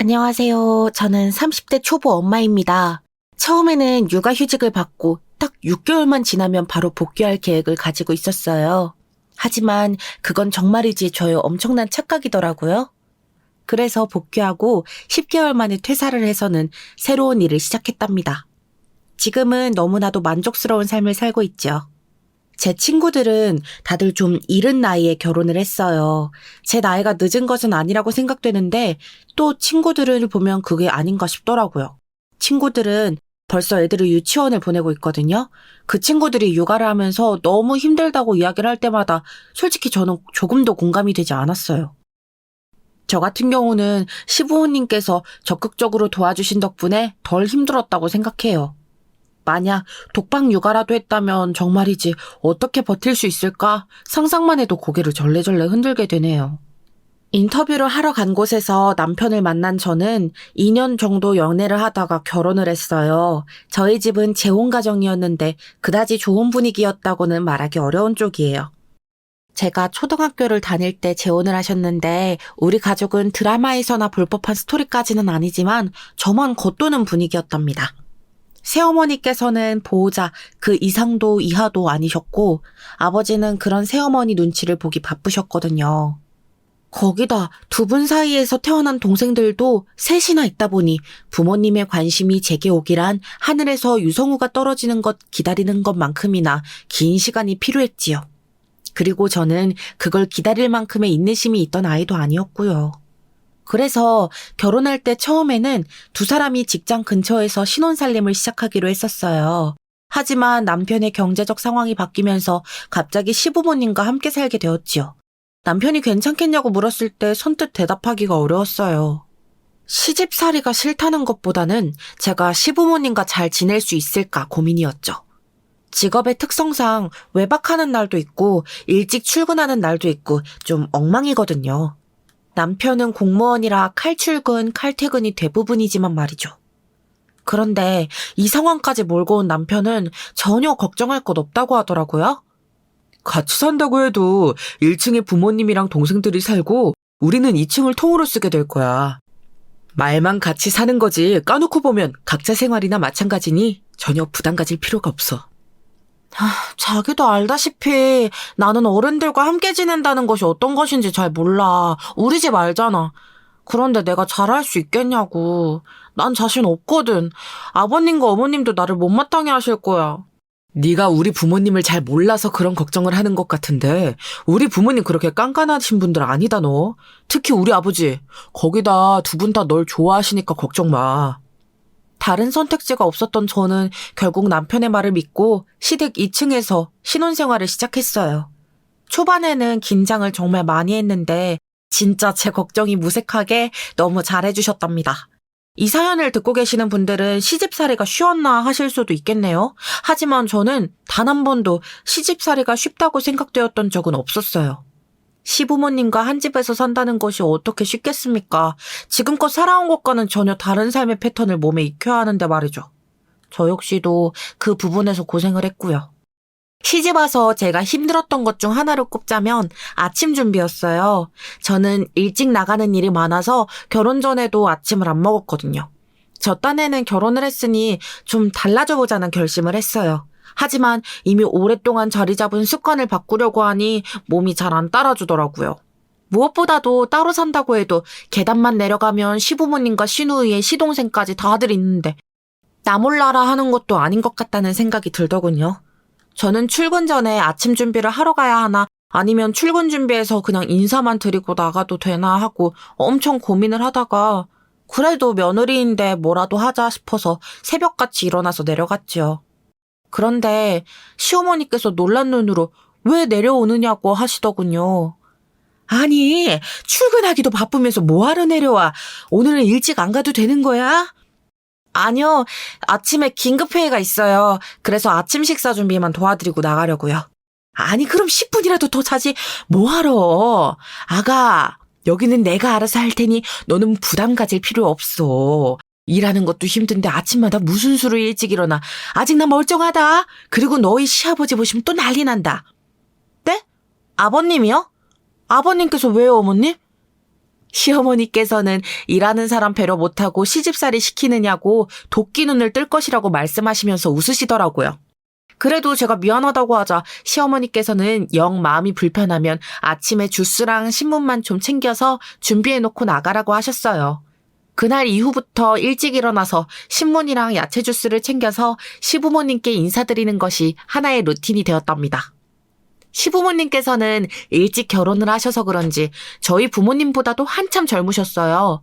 안녕하세요. 저는 30대 초보 엄마입니다. 처음에는 육아휴직을 받고 딱 6개월만 지나면 바로 복귀할 계획을 가지고 있었어요. 하지만 그건 정말이지 저의 엄청난 착각이더라고요. 그래서 복귀하고 10개월 만에 퇴사를 해서는 새로운 일을 시작했답니다. 지금은 너무나도 만족스러운 삶을 살고 있죠. 제 친구들은 다들 좀 이른 나이에 결혼을 했어요. 제 나이가 늦은 것은 아니라고 생각되는데 또 친구들을 보면 그게 아닌가 싶더라고요. 친구들은 벌써 애들을 유치원을 보내고 있거든요. 그 친구들이 육아를 하면서 너무 힘들다고 이야기를 할 때마다 솔직히 저는 조금도 공감이 되지 않았어요. 저 같은 경우는 시부모님께서 적극적으로 도와주신 덕분에 덜 힘들었다고 생각해요. 만약 독박 육아라도 했다면 정말이지 어떻게 버틸 수 있을까 상상만 해도 고개를 절레절레 흔들게 되네요. 인터뷰를 하러 간 곳에서 남편을 만난 저는 2년 정도 연애를 하다가 결혼을 했어요. 저희 집은 재혼 가정이었는데 그다지 좋은 분위기였다고는 말하기 어려운 쪽이에요. 제가 초등학교를 다닐 때 재혼을 하셨는데 우리 가족은 드라마에서나 볼 법한 스토리까지는 아니지만 저만 겉도는 분위기였답니다. 새어머니께서는 보호자 그 이상도 이하도 아니셨고 아버지는 그런 새어머니 눈치를 보기 바쁘셨거든요. 거기다 두 분 사이에서 태어난 동생들도 셋이나 있다 보니 부모님의 관심이 제게 오기란 하늘에서 유성우가 떨어지는 것 기다리는 것만큼이나 긴 시간이 필요했지요. 그리고 저는 그걸 기다릴 만큼의 인내심이 있던 아이도 아니었고요. 그래서 결혼할 때 처음에는 두 사람이 직장 근처에서 신혼살림을 시작하기로 했었어요. 하지만 남편의 경제적 상황이 바뀌면서 갑자기 시부모님과 함께 살게 되었지요. 남편이 괜찮겠냐고 물었을 때 선뜻 대답하기가 어려웠어요. 시집살이가 싫다는 것보다는 제가 시부모님과 잘 지낼 수 있을까 고민이었죠. 직업의 특성상 외박하는 날도 있고 일찍 출근하는 날도 있고 좀 엉망이거든요. 남편은 공무원이라 칼출근, 칼퇴근이 대부분이지만 말이죠. 그런데 이 상황까지 몰고 온 남편은 전혀 걱정할 것 없다고 하더라고요. 같이 산다고 해도 1층에 부모님이랑 동생들이 살고 우리는 2층을 통으로 쓰게 될 거야. 말만 같이 사는 거지 까놓고 보면 각자 생활이나 마찬가지니 전혀 부담 가질 필요가 없어. 자기도 알다시피 나는 어른들과 함께 지낸다는 것이 어떤 것인지 잘 몰라. 우리 집 알잖아. 그런데 내가 잘할 수 있겠냐고. 난 자신 없거든. 아버님과 어머님도 나를 못마땅해 하실 거야. 네가 우리 부모님을 잘 몰라서 그런 걱정을 하는 것 같은데 우리 부모님 그렇게 깐깐하신 분들 아니다 너. 특히 우리 아버지. 거기다 두 분 다 널 좋아하시니까 걱정 마. 다른 선택지가 없었던 저는 결국 남편의 말을 믿고 시댁 2층에서 신혼생활을 시작했어요. 초반에는 긴장을 정말 많이 했는데 진짜 제 걱정이 무색하게 너무 잘해주셨답니다. 이 사연을 듣고 계시는 분들은 시집살이가 쉬웠나 하실 수도 있겠네요. 하지만 저는 단 한 번도 시집살이가 쉽다고 생각되었던 적은 없었어요. 시부모님과 한 집에서 산다는 것이 어떻게 쉽겠습니까? 지금껏 살아온 것과는 전혀 다른 삶의 패턴을 몸에 익혀야 하는데 말이죠. 저 역시도 그 부분에서 고생을 했고요. 시집 와서 제가 힘들었던 것 중 하나를 꼽자면 아침 준비였어요. 저는 일찍 나가는 일이 많아서 결혼 전에도 아침을 안 먹었거든요. 저 딴에는 결혼을 했으니 좀 달라져 보자는 결심을 했어요. 하지만 이미 오랫동안 자리 잡은 습관을 바꾸려고 하니 몸이 잘 안 따라주더라고요. 무엇보다도 따로 산다고 해도 계단만 내려가면 시부모님과 시누이의 시동생까지 다들 있는데 나 몰라라 하는 것도 아닌 것 같다는 생각이 들더군요. 저는 출근 전에 아침 준비를 하러 가야 하나 아니면 출근 준비해서 그냥 인사만 드리고 나가도 되나 하고 엄청 고민을 하다가 그래도 며느리인데 뭐라도 하자 싶어서 새벽같이 일어나서 내려갔지요. 그런데 시어머니께서 놀란 눈으로 왜 내려오느냐고 하시더군요. 아니, 출근하기도 바쁘면서 뭐하러 내려와? 오늘은 일찍 안 가도 되는 거야? 아니요, 아침에 긴급회의가 있어요. 그래서 아침 식사 준비만 도와드리고 나가려고요. 아니, 그럼 10분이라도 더 자지 뭐하러? 아가, 여기는 내가 알아서 할 테니 너는 부담 가질 필요 없어. 일하는 것도 힘든데 아침마다 무슨 수로 일찍 일어나. 아직 나 멀쩡하다. 그리고 너희 시아버지 보시면 또 난리 난다. 네? 아버님이요? 아버님께서 왜요, 어머님? 시어머니께서는 일하는 사람 배려 못하고 시집살이 시키느냐고 도끼 눈을 뜰 것이라고 말씀하시면서 웃으시더라고요. 그래도 제가 미안하다고 하자 시어머니께서는 영 마음이 불편하면 아침에 주스랑 신문만 좀 챙겨서 준비해놓고 나가라고 하셨어요. 그날 이후부터 일찍 일어나서 신문이랑 야채 주스를 챙겨서 시부모님께 인사드리는 것이 하나의 루틴이 되었답니다. 시부모님께서는 일찍 결혼을 하셔서 그런지 저희 부모님보다도 한참 젊으셨어요.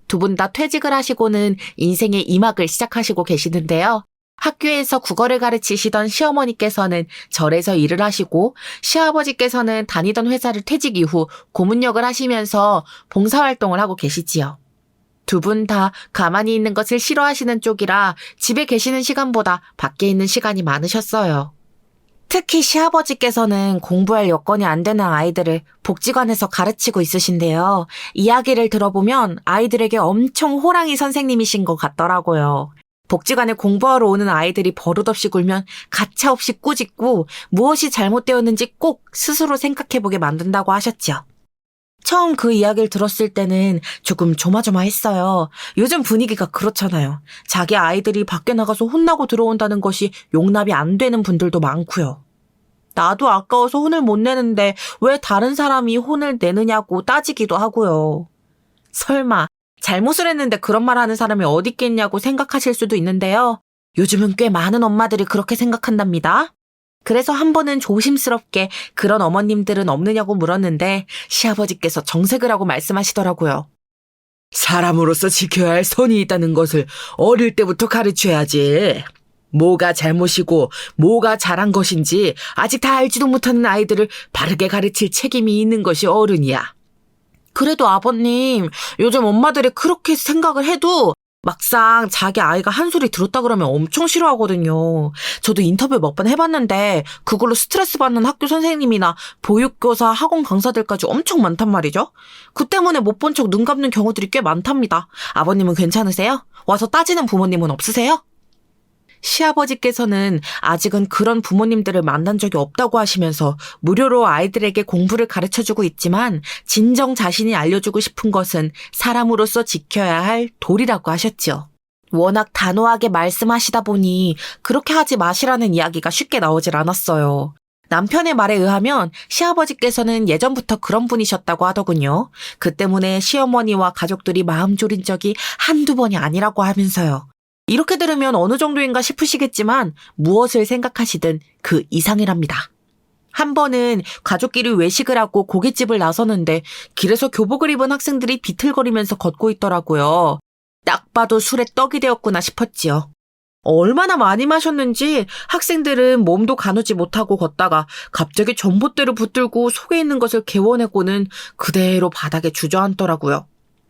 두 분 다 퇴직을 하시고는 인생의 2막을 시작하시고 계시는데요. 학교에서 국어를 가르치시던 시어머니께서는 절에서 일을 하시고 시아버지께서는 다니던 회사를 퇴직 이후 고문역을 하시면서 봉사활동을 하고 계시지요. 두 분 다 가만히 있는 것을 싫어하시는 쪽이라 집에 계시는 시간보다 밖에 있는 시간이 많으셨어요. 특히 시아버지께서는 공부할 여건이 안 되는 아이들을 복지관에서 가르치고 있으신데요. 이야기를 들어보면 아이들에게 엄청 호랑이 선생님이신 것 같더라고요. 복지관에 공부하러 오는 아이들이 버릇없이 굴면 가차없이 꾸짖고 무엇이 잘못되었는지 꼭 스스로 생각해보게 만든다고 하셨죠. 처음 그 이야기를 들었을 때는 조금 조마조마했어요. 요즘 분위기가 그렇잖아요. 자기 아이들이 밖에 나가서 혼나고 들어온다는 것이 용납이 안 되는 분들도 많고요. 나도 아까워서 혼을 못 내는데 왜 다른 사람이 혼을 내느냐고 따지기도 하고요. 설마 잘못을 했는데 그런 말 하는 사람이 어디 있겠냐고 생각하실 수도 있는데요. 요즘은 꽤 많은 엄마들이 그렇게 생각한답니다. 그래서 한 번은 조심스럽게 그런 어머님들은 없느냐고 물었는데 시아버지께서 정색을 하고 말씀하시더라고요. 사람으로서 지켜야 할 선이 있다는 것을 어릴 때부터 가르쳐야지. 뭐가 잘못이고 뭐가 잘한 것인지 아직 다 알지도 못하는 아이들을 바르게 가르칠 책임이 있는 것이 어른이야. 그래도 아버님, 요즘 엄마들이 그렇게 생각을 해도 막상 자기 아이가 한 소리 들었다 그러면 엄청 싫어하거든요. 저도 인터뷰 몇 번 해봤는데 그걸로 스트레스 받는 학교 선생님이나 보육교사, 학원 강사들까지 엄청 많단 말이죠. 그 때문에 못 본 척 눈 감는 경우들이 꽤 많답니다. 아버님은 괜찮으세요? 와서 따지는 부모님은 없으세요? 시아버지께서는 아직은 그런 부모님들을 만난 적이 없다고 하시면서 무료로 아이들에게 공부를 가르쳐주고 있지만 진정 자신이 알려주고 싶은 것은 사람으로서 지켜야 할 도리라고 하셨죠. 워낙 단호하게 말씀하시다 보니 그렇게 하지 마시라는 이야기가 쉽게 나오질 않았어요. 남편의 말에 의하면 시아버지께서는 예전부터 그런 분이셨다고 하더군요. 그 때문에 시어머니와 가족들이 마음 졸인 적이 한두 번이 아니라고 하면서요. 이렇게 들으면 어느 정도인가 싶으시겠지만 무엇을 생각하시든 그 이상이랍니다. 한 번은 가족끼리 외식을 하고 고깃집을 나서는데 길에서 교복을 입은 학생들이 비틀거리면서 걷고 있더라고요. 딱 봐도 술에 떡이 되었구나 싶었지요. 얼마나 많이 마셨는지 학생들은 몸도 가누지 못하고 걷다가 갑자기 전봇대를 붙들고 속에 있는 것을 개워내고는 그대로 바닥에 주저앉더라고요.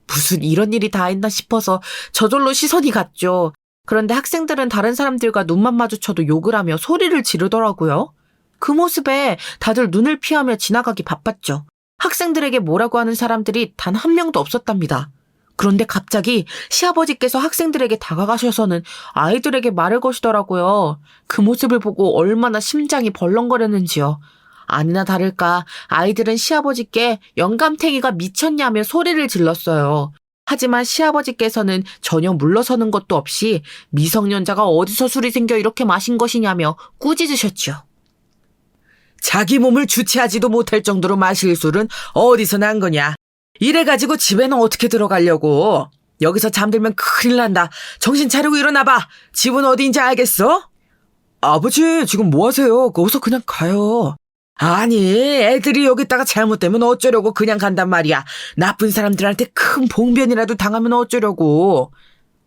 무슨 이런 일이 다 있나 싶어서 저절로 시선이 갔죠. 그런데 학생들은 다른 사람들과 눈만 마주쳐도 욕을 하며 소리를 지르더라고요. 그 모습에 다들 눈을 피하며 지나가기 바빴죠. 학생들에게 뭐라고 하는 사람들이 단 한 명도 없었답니다. 그런데 갑자기 시아버지께서 학생들에게 다가가셔서는 아이들에게 말을 거시더라고요. 그 모습을 보고 얼마나 심장이 벌렁거렸는지요. 아니나 다를까 아이들은 시아버지께 영감탱이가 미쳤냐며 소리를 질렀어요. 하지만 시아버지께서는 전혀 물러서는 것도 없이 미성년자가 어디서 술이 생겨 이렇게 마신 것이냐며 꾸짖으셨죠. 자기 몸을 주체하지도 못할 정도로 마실 술은 어디서 난 거냐. 이래가지고 집에는 어떻게 들어가려고. 여기서 잠들면 큰일 난다. 정신 차리고 일어나봐. 집은 어디인지 알겠어? 아버지 지금 뭐 하세요? 어서 그냥 가요. 아니 애들이 여기다가 잘못되면 어쩌려고 그냥 간단 말이야. 나쁜 사람들한테 큰 봉변이라도 당하면 어쩌려고.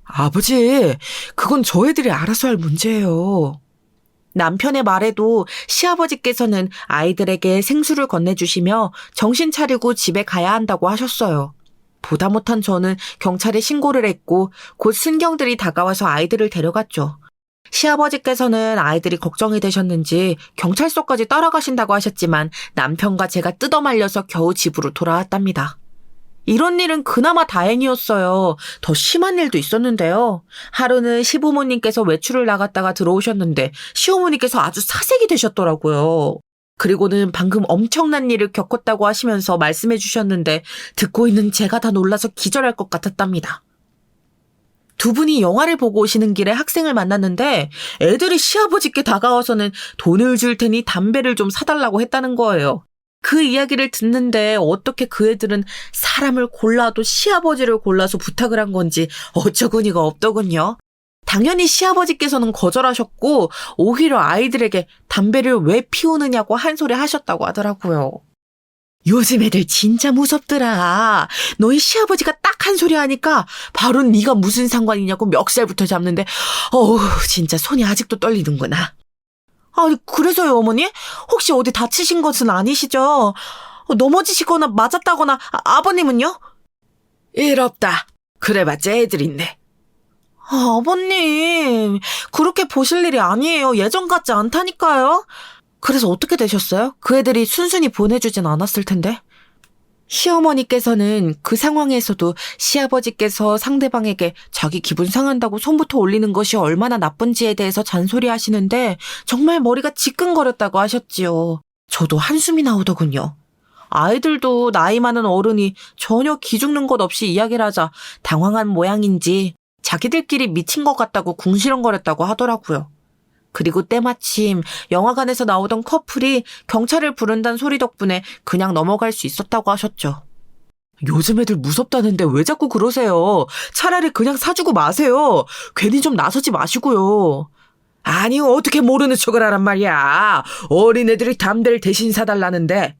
아버지 그건 저 애들이 알아서 할 문제예요. 남편의 말에도 시아버지께서는 아이들에게 생수를 건네주시며 정신 차리고 집에 가야 한다고 하셨어요. 보다 못한 저는 경찰에 신고를 했고 곧 순경들이 다가와서 아이들을 데려갔죠. 시아버지께서는 아이들이 걱정이 되셨는지 경찰서까지 따라가신다고 하셨지만 남편과 제가 뜯어말려서 겨우 집으로 돌아왔답니다. 이런 일은 그나마 다행이었어요. 더 심한 일도 있었는데요. 하루는 시부모님께서 외출을 나갔다가 들어오셨는데 시어머니께서 아주 사색이 되셨더라고요. 그리고는 방금 엄청난 일을 겪었다고 하시면서 말씀해 주셨는데 듣고 있는 제가 다 놀라서 기절할 것 같았답니다. 두 분이 영화를 보고 오시는 길에 학생을 만났는데 애들이 시아버지께 다가와서는 돈을 줄 테니 담배를 좀 사달라고 했다는 거예요. 그 이야기를 듣는데 어떻게 그 애들은 사람을 골라도 시아버지를 골라서 부탁을 한 건지 어처구니가 없더군요. 당연히 시아버지께서는 거절하셨고 오히려 아이들에게 담배를 왜 피우느냐고 한 소리 하셨다고 하더라고요. 요즘 애들 진짜 무섭더라. 너희 시아버지가 딱 한 소리 하니까 바로 네가 무슨 상관이냐고 멱살부터 잡는데 어우 진짜 손이 아직도 떨리는구나. 아 그래서요 어머니? 혹시 어디 다치신 것은 아니시죠? 넘어지시거나 맞았다거나 아버님은요? 일 없다. 그래봤자 애들인데. 아버님 그렇게 보실 일이 아니에요. 예전 같지 않다니까요. 그래서 어떻게 되셨어요? 그 애들이 순순히 보내주진 않았을 텐데. 시어머니께서는 그 상황에서도 시아버지께서 상대방에게 자기 기분 상한다고 손부터 올리는 것이 얼마나 나쁜지에 대해서 잔소리하시는데 정말 머리가 지끈거렸다고 하셨지요. 저도 한숨이 나오더군요. 아이들도 나이 많은 어른이 전혀 기죽는 것 없이 이야기를 하자 당황한 모양인지 자기들끼리 미친 것 같다고 궁시렁거렸다고 하더라고요. 그리고 때마침 영화관에서 나오던 커플이 경찰을 부른다는 소리 덕분에 그냥 넘어갈 수 있었다고 하셨죠. 요즘 애들 무섭다는데 왜 자꾸 그러세요? 차라리 그냥 사주고 마세요. 괜히 좀 나서지 마시고요. 아니 어떻게 모르는 척을 하란 말이야. 어린애들이 담배를 대신 사달라는데.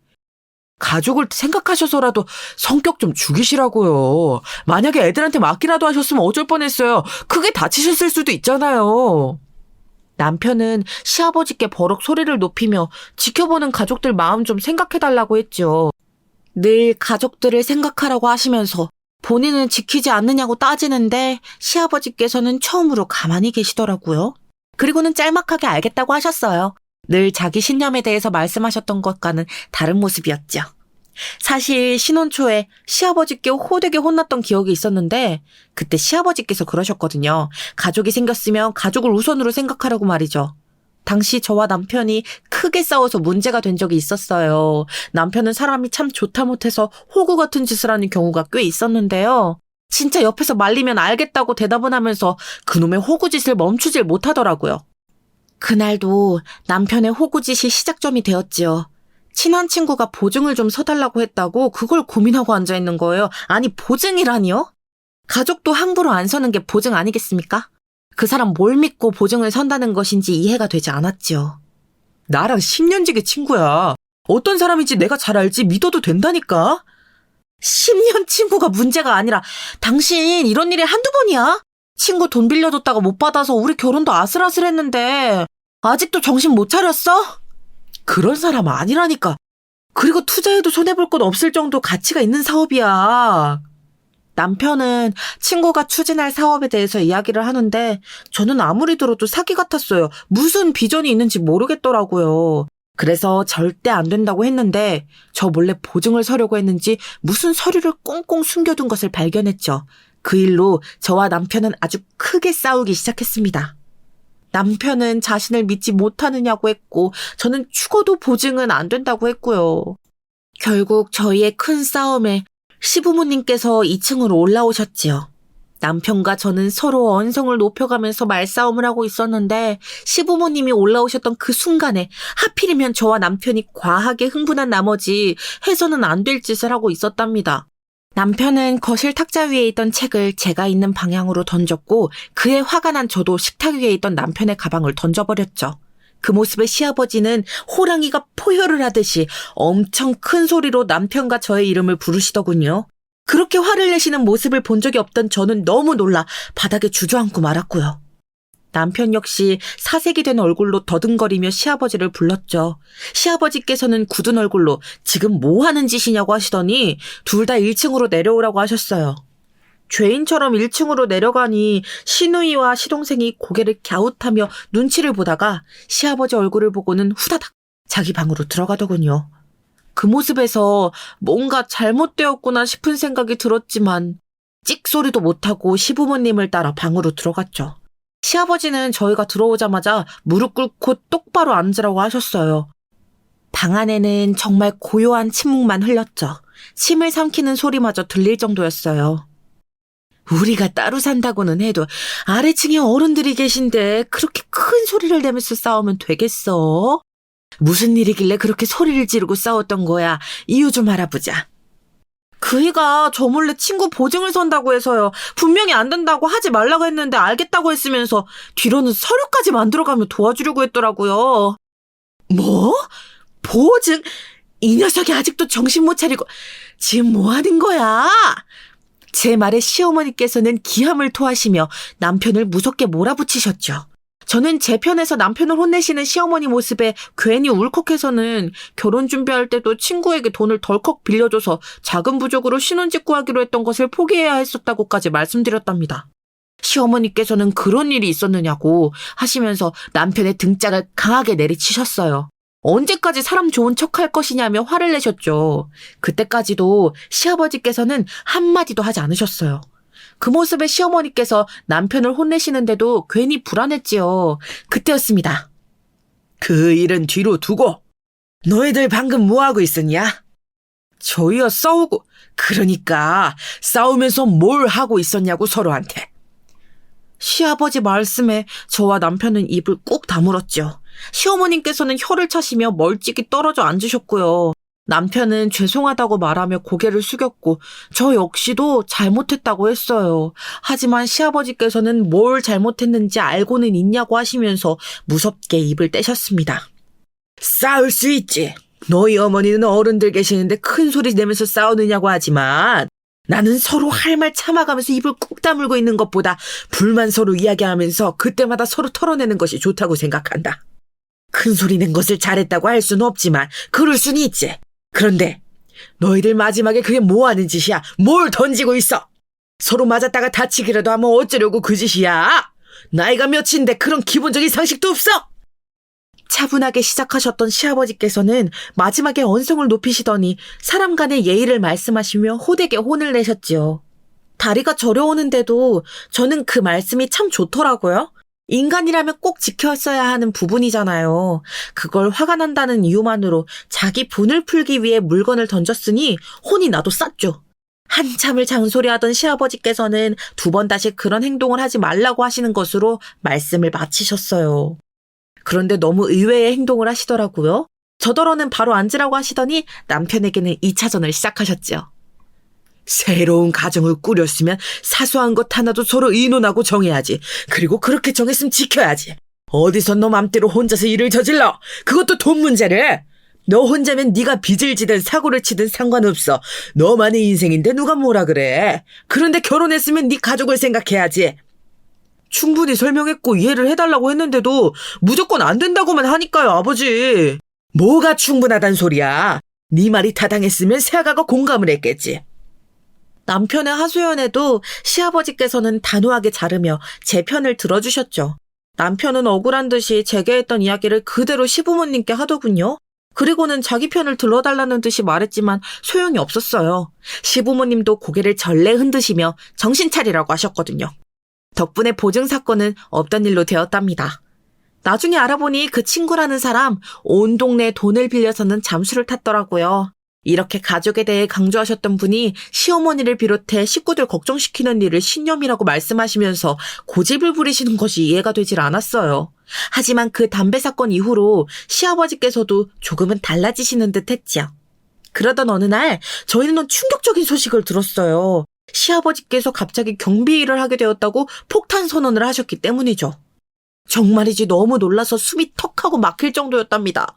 가족을 생각하셔서라도 성격 좀 죽이시라고요. 만약에 애들한테 맡기라도 하셨으면 어쩔 뻔했어요. 크게 다치셨을 수도 있잖아요. 남편은 시아버지께 버럭 소리를 높이며 지켜보는 가족들 마음 좀 생각해달라고 했죠. 늘 가족들을 생각하라고 하시면서 본인은 지키지 않느냐고 따지는데 시아버지께서는 처음으로 가만히 계시더라고요. 그리고는 짤막하게 알겠다고 하셨어요. 늘 자기 신념에 대해서 말씀하셨던 것과는 다른 모습이었죠. 사실 신혼 초에 시아버지께 호되게 혼났던 기억이 있었는데 그때 시아버지께서 그러셨거든요. 가족이 생겼으면 가족을 우선으로 생각하라고 말이죠. 당시 저와 남편이 크게 싸워서 문제가 된 적이 있었어요. 남편은 사람이 참 좋다 못해서 호구 같은 짓을 하는 경우가 꽤 있었는데요. 진짜 옆에서 말리면 알겠다고 대답은 하면서 그놈의 호구짓을 멈추질 못하더라고요. 그날도 남편의 호구짓이 시작점이 되었지요. 친한 친구가 보증을 좀 서달라고 했다고 그걸 고민하고 앉아있는 거예요. 아니 보증이라니요? 가족도 함부로 안 서는 게 보증 아니겠습니까? 그 사람 뭘 믿고 보증을 선다는 것인지 이해가 되지 않았지요. 나랑 10년지기 친구야. 어떤 사람인지 내가 잘 알지 믿어도 된다니까? 10년 친구가 문제가 아니라 당신 이런 일이 한두 번이야? 친구 돈 빌려줬다가 못 받아서 우리 결혼도 아슬아슬했는데 아직도 정신 못 차렸어? 그런 사람 아니라니까. 그리고 투자해도 손해볼 건 없을 정도 가치가 있는 사업이야. 남편은 친구가 추진할 사업에 대해서 이야기를 하는데 저는 아무리 들어도 사기 같았어요. 무슨 비전이 있는지 모르겠더라고요. 그래서 절대 안 된다고 했는데 저 몰래 보증을 서려고 했는지 무슨 서류를 꽁꽁 숨겨둔 것을 발견했죠. 그 일로 저와 남편은 아주 크게 싸우기 시작했습니다. 남편은 자신을 믿지 못하느냐고 했고 저는 죽어도 보증은 안 된다고 했고요. 결국 저희의 큰 싸움에 시부모님께서 2층으로 올라오셨지요. 남편과 저는 서로 언성을 높여가면서 말싸움을 하고 있었는데 시부모님이 올라오셨던 그 순간에 하필이면 저와 남편이 과하게 흥분한 나머지 해서는 안 될 짓을 하고 있었답니다. 남편은 거실 탁자 위에 있던 책을 제가 있는 방향으로 던졌고 그에 화가 난 저도 식탁 위에 있던 남편의 가방을 던져버렸죠. 그 모습에 시아버지는 호랑이가 포효를 하듯이 엄청 큰 소리로 남편과 저의 이름을 부르시더군요. 그렇게 화를 내시는 모습을 본 적이 없던 저는 너무 놀라 바닥에 주저앉고 말았고요. 남편 역시 사색이 된 얼굴로 더듬거리며 시아버지를 불렀죠. 시아버지께서는 굳은 얼굴로 지금 뭐 하는 짓이냐고 하시더니 둘 다 1층으로 내려오라고 하셨어요. 죄인처럼 1층으로 내려가니 시누이와 시동생이 고개를 갸웃하며 눈치를 보다가 시아버지 얼굴을 보고는 후다닥 자기 방으로 들어가더군요. 그 모습에서 뭔가 잘못되었구나 싶은 생각이 들었지만 찍소리도 못하고 시부모님을 따라 방으로 들어갔죠. 시아버지는 저희가 들어오자마자 무릎 꿇고 똑바로 앉으라고 하셨어요. 방 안에는 정말 고요한 침묵만 흘렀죠. 침을 삼키는 소리마저 들릴 정도였어요. 우리가 따로 산다고는 해도 아래층에 어른들이 계신데 그렇게 큰 소리를 내면서 싸우면 되겠어? 무슨 일이길래 그렇게 소리를 지르고 싸웠던 거야? 이유 좀 알아보자. 그이가 저 몰래 친구 보증을 선다고 해서요. 분명히 안 된다고 하지 말라고 했는데 알겠다고 했으면서 뒤로는 서류까지 만들어가며 도와주려고 했더라고요. 뭐? 보증? 이 녀석이 아직도 정신 못 차리고 지금 뭐 하는 거야? 제 말에 시어머니께서는 기함을 토하시며 남편을 무섭게 몰아붙이셨죠. 저는 제 편에서 남편을 혼내시는 시어머니 모습에 괜히 울컥해서는 결혼 준비할 때도 친구에게 돈을 덜컥 빌려줘서 자금 부족으로 신혼집 구하기로 했던 것을 포기해야 했었다고까지 말씀드렸답니다. 시어머니께서는 그런 일이 있었느냐고 하시면서 남편의 등짝을 강하게 내리치셨어요. 언제까지 사람 좋은 척할 것이냐며 화를 내셨죠. 그때까지도 시아버지께서는 한마디도 하지 않으셨어요. 그 모습에 시어머니께서 남편을 혼내시는데도 괜히 불안했지요. 그때였습니다. 그 일은 뒤로 두고 너희들 방금 뭐하고 있었냐? 저희야 싸우고 그러니까 싸우면서 뭘 하고 있었냐고 서로한테. 시아버지 말씀에 저와 남편은 입을 꾹 다물었죠. 시어머님께서는 혀를 차시며 멀찍이 떨어져 앉으셨고요. 남편은 죄송하다고 말하며 고개를 숙였고 저 역시도 잘못했다고 했어요. 하지만 시아버지께서는 뭘 잘못했는지 알고는 있냐고 하시면서 무섭게 입을 떼셨습니다. 싸울 수 있지. 너희 어머니는 어른들 계시는데 큰 소리 내면서 싸우느냐고 하지만 나는 서로 할 말 참아가면서 입을 꾹 다물고 있는 것보다 불만 서로 이야기하면서 그때마다 서로 털어내는 것이 좋다고 생각한다. 큰 소리 낸 것을 잘했다고 할 수는 없지만 그럴 수는 있지. 그런데 너희들 마지막에 그게 뭐 하는 짓이야? 뭘 던지고 있어? 서로 맞았다가 다치기라도 하면 어쩌려고 그 짓이야? 나이가 몇인데 그런 기본적인 상식도 없어? 차분하게 시작하셨던 시아버지께서는 마지막에 언성을 높이시더니 사람 간의 예의를 말씀하시며 호되게 혼을 내셨지요. 다리가 저려오는데도 저는 그 말씀이 참 좋더라고요. 인간이라면 꼭 지켰어야 하는 부분이잖아요. 그걸 화가 난다는 이유만으로 자기 분을 풀기 위해 물건을 던졌으니 혼이 나도 쌌죠. 한참을 장소리하던 시아버지께서는 두 번 다시 그런 행동을 하지 말라고 하시는 것으로 말씀을 마치셨어요. 그런데 너무 의외의 행동을 하시더라고요. 저더러는 바로 앉으라고 하시더니 남편에게는 2차전을 시작하셨죠. 새로운 가정을 꾸렸으면 사소한 것 하나도 서로 의논하고 정해야지. 그리고 그렇게 정했으면 지켜야지. 어디서 너 맘대로 혼자서 일을 저질러. 그것도 돈 문제를. 너 혼자면 네가 빚을 지든 사고를 치든 상관없어. 너만의 인생인데 누가 뭐라 그래. 그런데 결혼했으면 네 가족을 생각해야지. 충분히 설명했고 이해를 해달라고 했는데도 무조건 안 된다고만 하니까요, 아버지. 뭐가 충분하단 소리야. 네 말이 타당했으면 새아가가 공감을 했겠지. 남편의 하소연에도 시아버지께서는 단호하게 자르며 제 편을 들어주셨죠. 남편은 억울한 듯이 제게 했던 이야기를 그대로 시부모님께 하더군요. 그리고는 자기 편을 들어달라는 듯이 말했지만 소용이 없었어요. 시부모님도 고개를 절레 흔드시며 정신 차리라고 하셨거든요. 덕분에 보증 사건은 없던 일로 되었답니다. 나중에 알아보니 그 친구라는 사람 온 동네에 돈을 빌려서는 잠수를 탔더라고요. 이렇게 가족에 대해 강조하셨던 분이 시어머니를 비롯해 식구들 걱정시키는 일을 신념이라고 말씀하시면서 고집을 부리시는 것이 이해가 되질 않았어요. 하지만 그 담배 사건 이후로 시아버지께서도 조금은 달라지시는 듯 했죠. 그러던 어느 날 저희는 충격적인 소식을 들었어요. 시아버지께서 갑자기 경비 일을 하게 되었다고 폭탄 선언을 하셨기 때문이죠. 정말이지 너무 놀라서 숨이 턱하고 막힐 정도였답니다.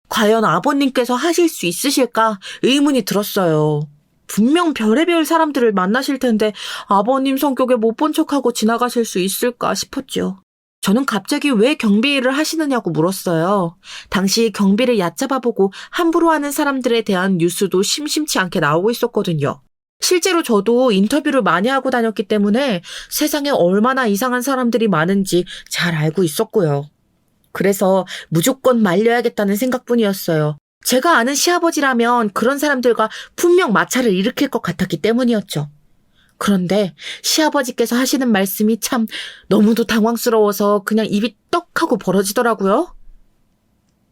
과연 아버님께서 하실 수 있으실까 의문이 들었어요. 분명 별의별 사람들을 만나실 텐데 아버님 성격에 못 본 척하고 지나가실 수 있을까 싶었죠. 저는 갑자기 왜 경비 일을 하시느냐고 물었어요. 당시 경비를 얕잡아보고 함부로 하는 사람들에 대한 뉴스도 심심치 않게 나오고 있었거든요. 실제로 저도 인터뷰를 많이 하고 다녔기 때문에 세상에 얼마나 이상한 사람들이 많은지 잘 알고 있었고요. 그래서 무조건 말려야겠다는 생각뿐이었어요. 제가 아는 시아버지라면 그런 사람들과 분명 마찰을 일으킬 것 같았기 때문이었죠. 그런데 시아버지께서 하시는 말씀이 참 너무도 당황스러워서 그냥 입이 떡 하고 벌어지더라고요.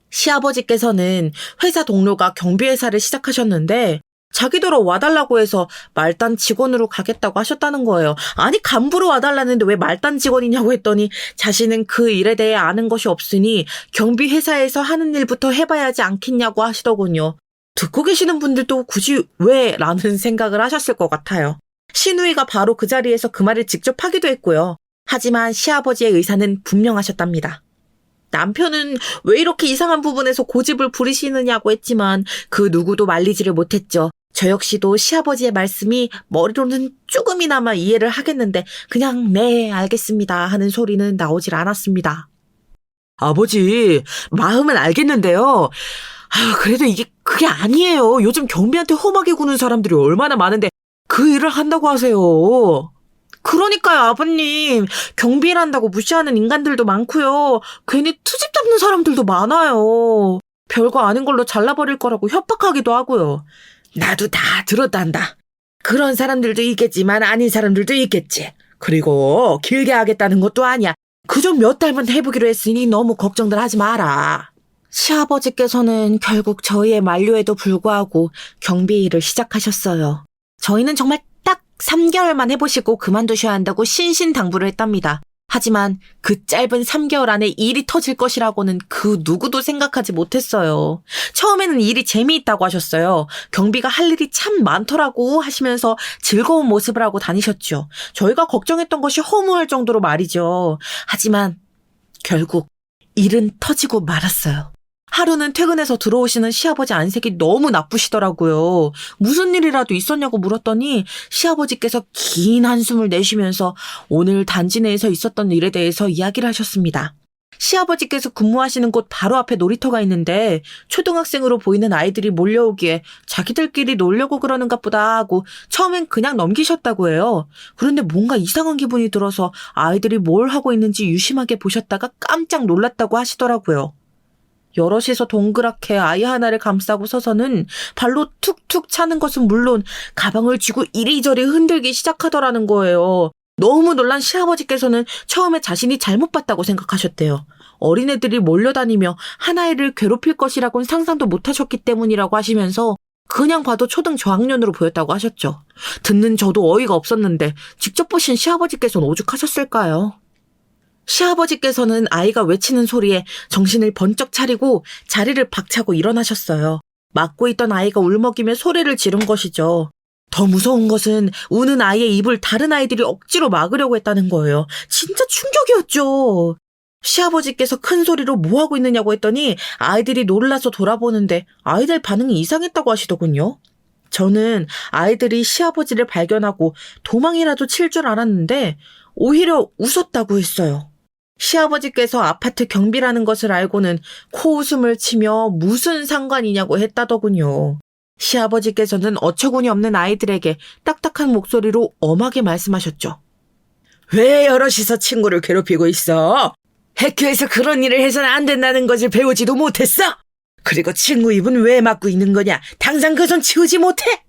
시아버지께서는 회사 동료가 경비회사를 시작하셨는데 자기더러 와달라고 해서 말단 직원으로 가겠다고 하셨다는 거예요. 아니 간부로 와달라는데 왜 말단 직원이냐고 했더니 자신은 그 일에 대해 아는 것이 없으니 경비회사에서 하는 일부터 해봐야 하지 않겠냐고 하시더군요. 듣고 계시는 분들도 굳이 왜? 라는 생각을 하셨을 것 같아요. 시누이가 바로 그 자리에서 그 말을 직접 하기도 했고요. 하지만 시아버지의 의사는 분명하셨답니다. 남편은 왜 이렇게 이상한 부분에서 고집을 부리시느냐고 했지만 그 누구도 말리지를 못했죠. 저 역시도 시아버지의 말씀이 머리로는 조금이나마 이해를 하겠는데 그냥 네 알겠습니다 하는 소리는 나오질 않았습니다. 아버지 마음은 알겠는데요. 그래도 이게 그게 아니에요. 요즘 경비한테 험하게 구는 사람들이 얼마나 많은데 그 일을 한다고 하세요. 그러니까요, 아버님. 경비일한다고 무시하는 인간들도 많고요. 괜히 트집 잡는 사람들도 많아요. 별거 아닌 걸로 잘라버릴 거라고 협박하기도 하고요. 나도 다 들었단다. 그런 사람들도 있겠지만 아닌 사람들도 있겠지. 그리고 길게 하겠다는 것도 아니야. 그저 몇 달만 해보기로 했으니 너무 걱정들 하지 마라. 시아버지께서는 결국 저희의 만류에도 불구하고 경비 일을 시작하셨어요. 저희는 정말 딱 3개월만 해보시고 그만두셔야 한다고 신신당부를 했답니다. 하지만 그 짧은 3개월 안에 일이 터질 것이라고는 그 누구도 생각하지 못했어요. 처음에는 일이 재미있다고 하셨어요. 경비가 할 일이 참 많더라고 하시면서 즐거운 모습을 하고 다니셨죠. 저희가 걱정했던 것이 허무할 정도로 말이죠. 하지만 결국 일은 터지고 말았어요. 하루는 퇴근해서 들어오시는 시아버지 안색이 너무 나쁘시더라고요. 무슨 일이라도 있었냐고 물었더니 시아버지께서 긴 한숨을 내쉬면서 오늘 단지 내에서 있었던 일에 대해서 이야기를 하셨습니다. 시아버지께서 근무하시는 곳 바로 앞에 놀이터가 있는데 초등학생으로 보이는 아이들이 몰려오기에 자기들끼리 놀려고 그러는가 보다 하고 처음엔 그냥 넘기셨다고 해요. 그런데 뭔가 이상한 기분이 들어서 아이들이 뭘 하고 있는지 유심하게 보셨다가 깜짝 놀랐다고 하시더라고요. 여럿이서 동그랗게 아이 하나를 감싸고 서서는 발로 툭툭 차는 것은 물론 가방을 쥐고 이리저리 흔들기 시작하더라는 거예요. 너무 놀란 시아버지께서는 처음에 자신이 잘못 봤다고 생각하셨대요. 어린애들이 몰려다니며 한 아이를 괴롭힐 것이라고는 상상도 못하셨기 때문이라고 하시면서 그냥 봐도 초등 저학년으로 보였다고 하셨죠. 듣는 저도 어이가 없었는데 직접 보신 시아버지께서는 오죽하셨을까요? 시아버지께서는 아이가 외치는 소리에 정신을 번쩍 차리고 자리를 박차고 일어나셨어요. 맡고 있던 아이가 울먹이며 소리를 지른 것이죠. 더 무서운 것은 우는 아이의 입을 다른 아이들이 억지로 막으려고 했다는 거예요. 진짜 충격이었죠. 시아버지께서 큰 소리로 뭐 하고 있느냐고 했더니 아이들이 놀라서 돌아보는데 아이들 반응이 이상했다고 하시더군요. 저는 아이들이 시아버지를 발견하고 도망이라도 칠 줄 알았는데 오히려 웃었다고 했어요. 시아버지께서 아파트 경비라는 것을 알고는 코웃음을 치며 무슨 상관이냐고 했다더군요. 시아버지께서는 어처구니 없는 아이들에게 딱딱한 목소리로 엄하게 말씀하셨죠. 왜 여럿이서 친구를 괴롭히고 있어? 학교에서 그런 일을 해서는 안 된다는 것을 배우지도 못했어? 그리고 친구 입은 왜 막고 있는 거냐? 당장 그 손 치우지 못해?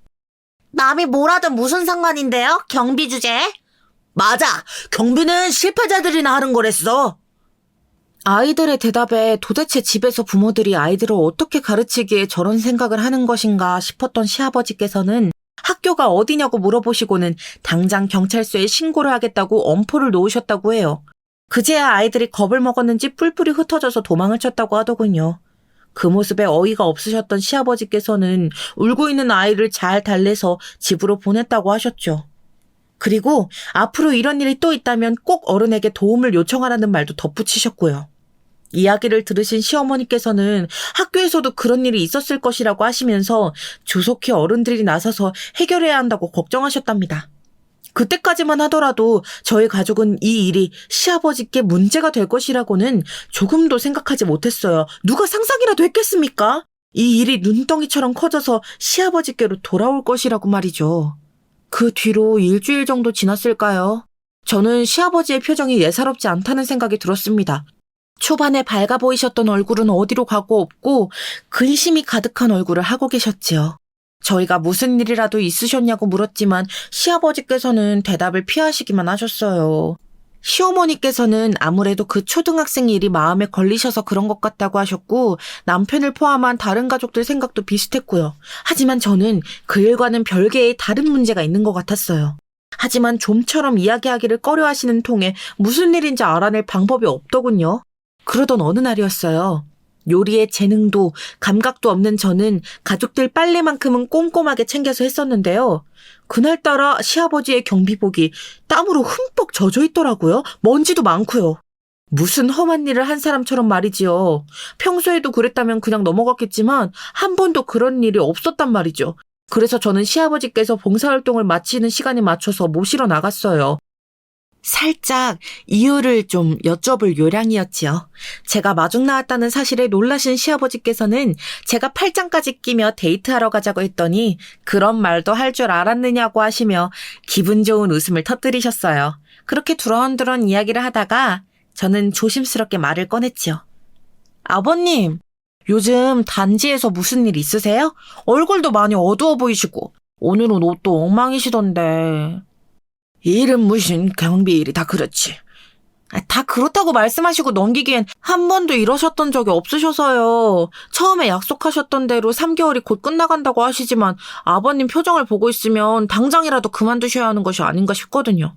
남이 뭐라든 무슨 상관인데요? 경비 주제? 맞아. 경비는 실패자들이나 하는 거랬어. 아이들의 대답에 도대체 집에서 부모들이 아이들을 어떻게 가르치기에 저런 생각을 하는 것인가 싶었던 시아버지께서는 학교가 어디냐고 물어보시고는 당장 경찰서에 신고를 하겠다고 엄포를 놓으셨다고 해요. 그제야 아이들이 겁을 먹었는지 뿔뿔이 흩어져서 도망을 쳤다고 하더군요. 그 모습에 어이가 없으셨던 시아버지께서는 울고 있는 아이를 잘 달래서 집으로 보냈다고 하셨죠. 그리고 앞으로 이런 일이 또 있다면 꼭 어른에게 도움을 요청하라는 말도 덧붙이셨고요. 이야기를 들으신 시어머니께서는 학교에서도 그런 일이 있었을 것이라고 하시면서 조속히 어른들이 나서서 해결해야 한다고 걱정하셨답니다. 그때까지만 하더라도 저희 가족은 이 일이 시아버지께 문제가 될 것이라고는 조금도 생각하지 못했어요. 누가 상상이라도 했겠습니까? 이 일이 눈덩이처럼 커져서 시아버지께로 돌아올 것이라고 말이죠. 그 뒤로 일주일 정도 지났을까요? 저는 시아버지의 표정이 예사롭지 않다는 생각이 들었습니다. 초반에 밝아 보이셨던 얼굴은 어디로 가고 없고 근심이 가득한 얼굴을 하고 계셨지요. 저희가 무슨 일이라도 있으셨냐고 물었지만 시아버지께서는 대답을 피하시기만 하셨어요. 시어머니께서는 아무래도 그 초등학생 일이 마음에 걸리셔서 그런 것 같다고 하셨고 남편을 포함한 다른 가족들 생각도 비슷했고요. 하지만 저는 그 일과는 별개의 다른 문제가 있는 것 같았어요. 하지만 좀처럼 이야기하기를 꺼려하시는 통에 무슨 일인지 알아낼 방법이 없더군요. 그러던 어느 날이었어요. 요리에 재능도 감각도 없는 저는 가족들 빨래만큼은 꼼꼼하게 챙겨서 했었는데요. 그날따라 시아버지의 경비복이 땀으로 흠뻑 젖어 있더라고요. 먼지도 많고요. 무슨 험한 일을 한 사람처럼 말이지요. 평소에도 그랬다면 그냥 넘어갔겠지만 한 번도 그런 일이 없었단 말이죠. 그래서 저는 시아버지께서 봉사활동을 마치는 시간에 맞춰서 모시러 나갔어요. 살짝 이유를 좀 여쭤볼 요량이었지요. 제가 마중 나왔다는 사실에 놀라신 시아버지께서는 제가 팔짱까지 끼며 데이트하러 가자고 했더니 그런 말도 할 줄 알았느냐고 하시며 기분 좋은 웃음을 터뜨리셨어요. 그렇게 두런두런 이야기를 하다가 저는 조심스럽게 말을 꺼냈지요. 아버님, 요즘 단지에서 무슨 일 있으세요? 얼굴도 많이 어두워 보이시고 오늘은 옷도 엉망이시던데. 일은 무슨 경비 일이 다 그렇지. 다 그렇다고 말씀하시고 넘기기엔 한 번도 이러셨던 적이 없으셔서요. 처음에 약속하셨던 대로 3개월이 곧 끝나간다고 하시지만 아버님 표정을 보고 있으면 당장이라도 그만두셔야 하는 것이 아닌가 싶거든요.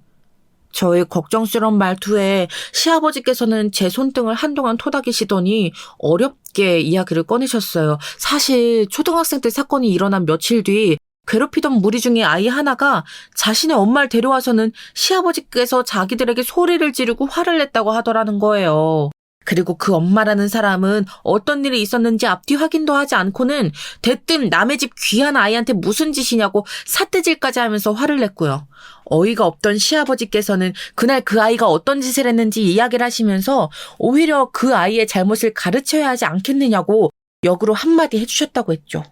저의 걱정스러운 말투에 시아버지께서는 제 손등을 한동안 토닥이시더니 어렵게 이야기를 꺼내셨어요. 사실 초등학생 때 사건이 일어난 며칠 뒤 괴롭히던 무리 중에 아이 하나가 자신의 엄마를 데려와서는 시아버지께서 자기들에게 소리를 지르고 화를 냈다고 하더라는 거예요. 그리고 그 엄마라는 사람은 어떤 일이 있었는지 앞뒤 확인도 하지 않고는 대뜸 남의 집 귀한 아이한테 무슨 짓이냐고 삿대질까지 하면서 화를 냈고요. 어이가 없던 시아버지께서는 그날 그 아이가 어떤 짓을 했는지 이야기를 하시면서 오히려 그 아이의 잘못을 가르쳐야 하지 않겠느냐고 역으로 한마디 해주셨다고 했죠.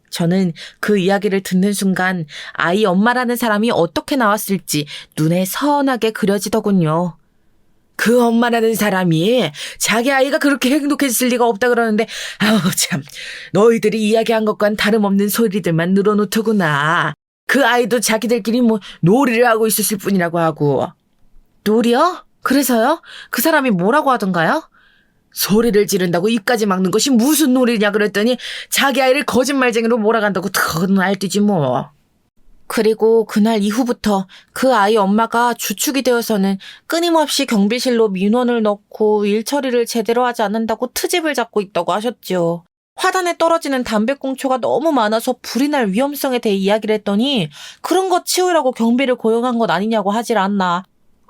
저는 그 이야기를 듣는 순간 아이 엄마라는 사람이 어떻게 나왔을지 눈에 선하게 그려지더군요. 그 엄마라는 사람이 자기 아이가 그렇게 행복했을 리가 없다 그러는데 아우 참 너희들이 이야기한 것과는 다름없는 소리들만 늘어놓더구나. 그 아이도 자기들끼리 놀이를 하고 있었을 뿐이라고 하고. 놀이요? 그래서요? 그 사람이 뭐라고 하던가요? 소리를 지른다고 입까지 막는 것이 무슨 놀이냐 그랬더니 자기 아이를 거짓말쟁이로 몰아간다고 그건 알뛰지 뭐. 그리고 그날 이후부터 그 아이 엄마가 주축이 되어서는 끊임없이 경비실로 민원을 넣고 일 처리를 제대로 하지 않는다고 트집을 잡고 있다고 하셨죠. 화단에 떨어지는 담배꽁초가 너무 많아서 불이 날 위험성에 대해 이야기를 했더니 그런 거 치우라고 경비를 고용한 것 아니냐고 하질 않나.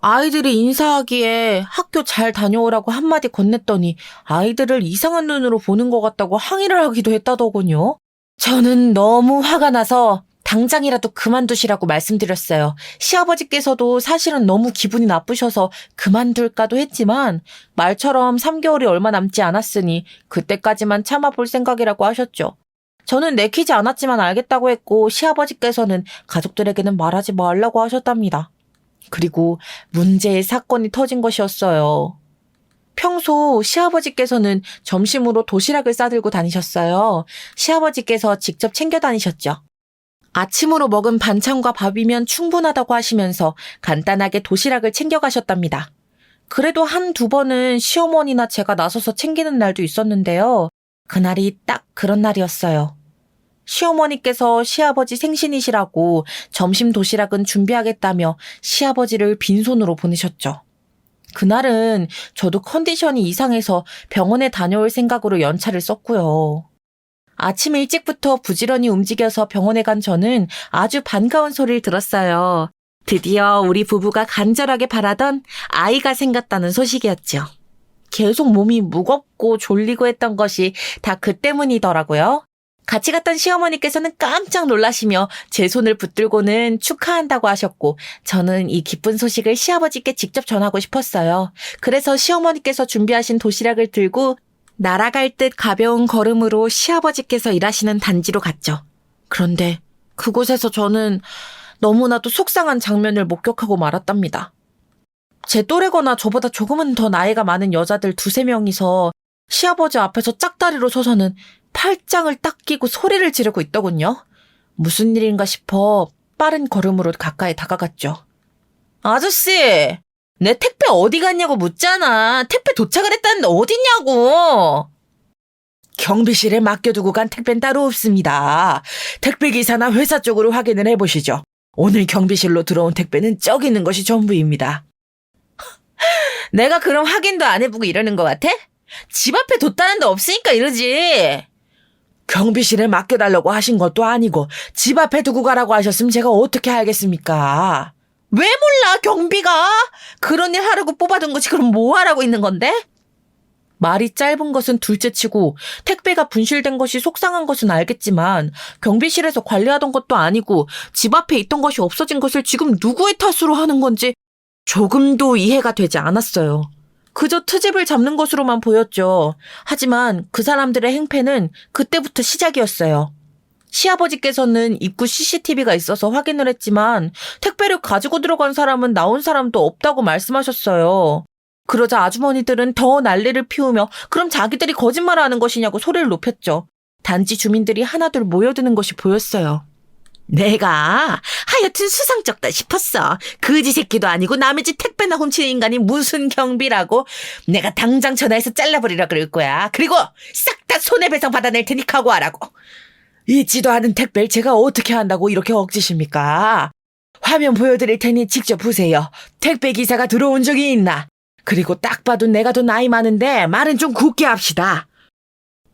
아이들이 인사하기에 학교 잘 다녀오라고 한마디 건넸더니 아이들을 이상한 눈으로 보는 것 같다고 항의를 하기도 했다더군요. 저는 너무 화가 나서 당장이라도 그만두시라고 말씀드렸어요. 시아버지께서도 사실은 너무 기분이 나쁘셔서 그만둘까도 했지만 말처럼 3개월이 얼마 남지 않았으니 그때까지만 참아볼 생각이라고 하셨죠. 저는 내키지 않았지만 알겠다고 했고 시아버지께서는 가족들에게는 말하지 말라고 하셨답니다. 그리고 문제의 사건이 터진 것이었어요. 평소 시아버지께서는 점심으로 도시락을 싸들고 다니셨어요. 시아버지께서 직접 챙겨 다니셨죠. 아침으로 먹은 반찬과 밥이면 충분하다고 하시면서 간단하게 도시락을 챙겨가셨답니다. 그래도 한두 번은 시어머니나 제가 나서서 챙기는 날도 있었는데요. 그날이 딱 그런 날이었어요. 시어머니께서 시아버지 생신이시라고 점심 도시락은 준비하겠다며 시아버지를 빈손으로 보내셨죠. 그날은 저도 컨디션이 이상해서 병원에 다녀올 생각으로 연차를 썼고요. 아침 일찍부터 부지런히 움직여서 병원에 간 저는 아주 반가운 소리를 들었어요. 드디어 우리 부부가 간절하게 바라던 아이가 생겼다는 소식이었죠. 계속 몸이 무겁고 졸리고 했던 것이 다 그 때문이더라고요. 같이 갔던 시어머니께서는 깜짝 놀라시며 제 손을 붙들고는 축하한다고 하셨고 저는 이 기쁜 소식을 시아버지께 직접 전하고 싶었어요. 그래서 시어머니께서 준비하신 도시락을 들고 날아갈 듯 가벼운 걸음으로 시아버지께서 일하시는 단지로 갔죠. 그런데 그곳에서 저는 너무나도 속상한 장면을 목격하고 말았답니다. 제 또래거나 저보다 조금은 더 나이가 많은 여자들 2-3명이서 시아버지 앞에서 짝다리로 서서는 팔짱을 딱 끼고 소리를 지르고 있더군요. 무슨 일인가 싶어 빠른 걸음으로 가까이 다가갔죠. 아저씨! 내 택배 어디 갔냐고 묻잖아. 택배 도착을 했다는데 어딨냐고. 경비실에 맡겨두고 간 택배는 따로 없습니다. 택배기사나 회사 쪽으로 확인을 해보시죠. 오늘 경비실로 들어온 택배는 저기 있는 것이 전부입니다. 내가 그럼 확인도 안 해보고 이러는 것 같아? 집 앞에 뒀다는데 없으니까 이러지. 경비실에 맡겨달라고 하신 것도 아니고 집 앞에 두고 가라고 하셨으면 제가 어떻게 알겠습니까? 왜 몰라, 경비가? 그런 일 하려고 뽑아둔 거지. 그럼 뭐 하라고 있는 건데? 말이 짧은 것은 둘째치고 택배가 분실된 것이 속상한 것은 알겠지만 경비실에서 관리하던 것도 아니고 집 앞에 있던 것이 없어진 것을 지금 누구의 탓으로 하는 건지 조금도 이해가 되지 않았어요. 그저 트집을 잡는 것으로만 보였죠. 하지만 그 사람들의 행패는 그때부터 시작이었어요. 시아버지께서는 입구 CCTV가 있어서 확인을 했지만 택배를 가지고 들어간 사람은 나온 사람도 없다고 말씀하셨어요. 그러자 아주머니들은 더 난리를 피우며 그럼 자기들이 거짓말을 하는 것이냐고 소리를 높였죠. 단지 주민들이 하나둘 모여드는 것이 보였어요. 내가 하여튼 수상쩍다 싶었어. 거지 새끼도 아니고 남의 집 택배나 훔치는 인간이 무슨 경비라고. 내가 당장 전화해서 잘라버리라 그럴 거야. 그리고 싹 다 손해배상 받아낼 테니 각오하라고. 있지도 않은 택배를 제가 어떻게 한다고 이렇게 억지십니까? 화면 보여드릴 테니 직접 보세요. 택배 기사가 들어온 적이 있나? 그리고 딱 봐도 내가 더 나이 많은데 말은 좀 굳게 합시다.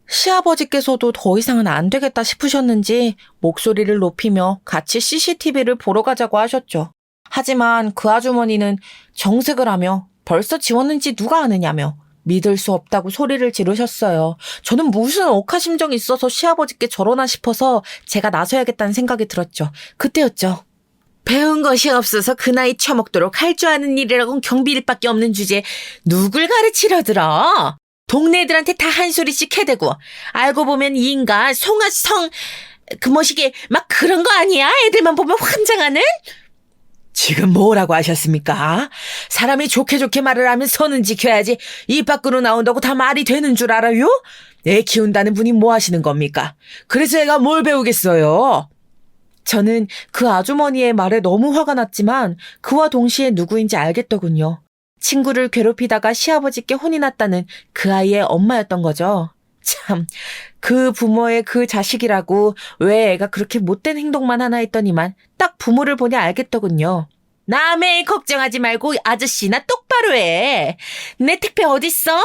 시아버지께서도 더 이상은 안 되겠다 싶으셨는지 목소리를 높이며 같이 CCTV를 보러 가자고 하셨죠. 하지만 그 아주머니는 정색을 하며 벌써 지웠는지 누가 아느냐며 믿을 수 없다고 소리를 지르셨어요. 저는 무슨 억하심정이 있어서 시아버지께 저러나 싶어서 제가 나서야겠다는 생각이 들었죠. 그때였죠. 배운 것이 없어서 그 나이 처먹도록 할 줄 아는 일이라곤 경비일밖에 없는 주제에 누굴 가르치려 들어? 동네 애들한테 다 한 소리씩 해대고 알고 보면 이 인간 송아성 그 뭐시기 막 그런 거 아니야? 애들만 보면 환장하는? 지금 뭐라고 하셨습니까? 사람이 좋게 말을 하면 선은 지켜야지 입 밖으로 나온다고 다 말이 되는 줄 알아요? 애 키운다는 분이 뭐 하시는 겁니까? 그래서 애가 뭘 배우겠어요? 저는 그 아주머니의 말에 너무 화가 났지만 그와 동시에 누구인지 알겠더군요. 친구를 괴롭히다가 시아버지께 혼이 났다는 그 아이의 엄마였던 거죠. 참, 그 부모의 그 자식이라고 왜 애가 그렇게 못된 행동만 하나 했더니만 딱 부모를 보니 알겠더군요. 남의 애 걱정하지 말고 아저씨나 똑바로 해. 내 택배 어딨어?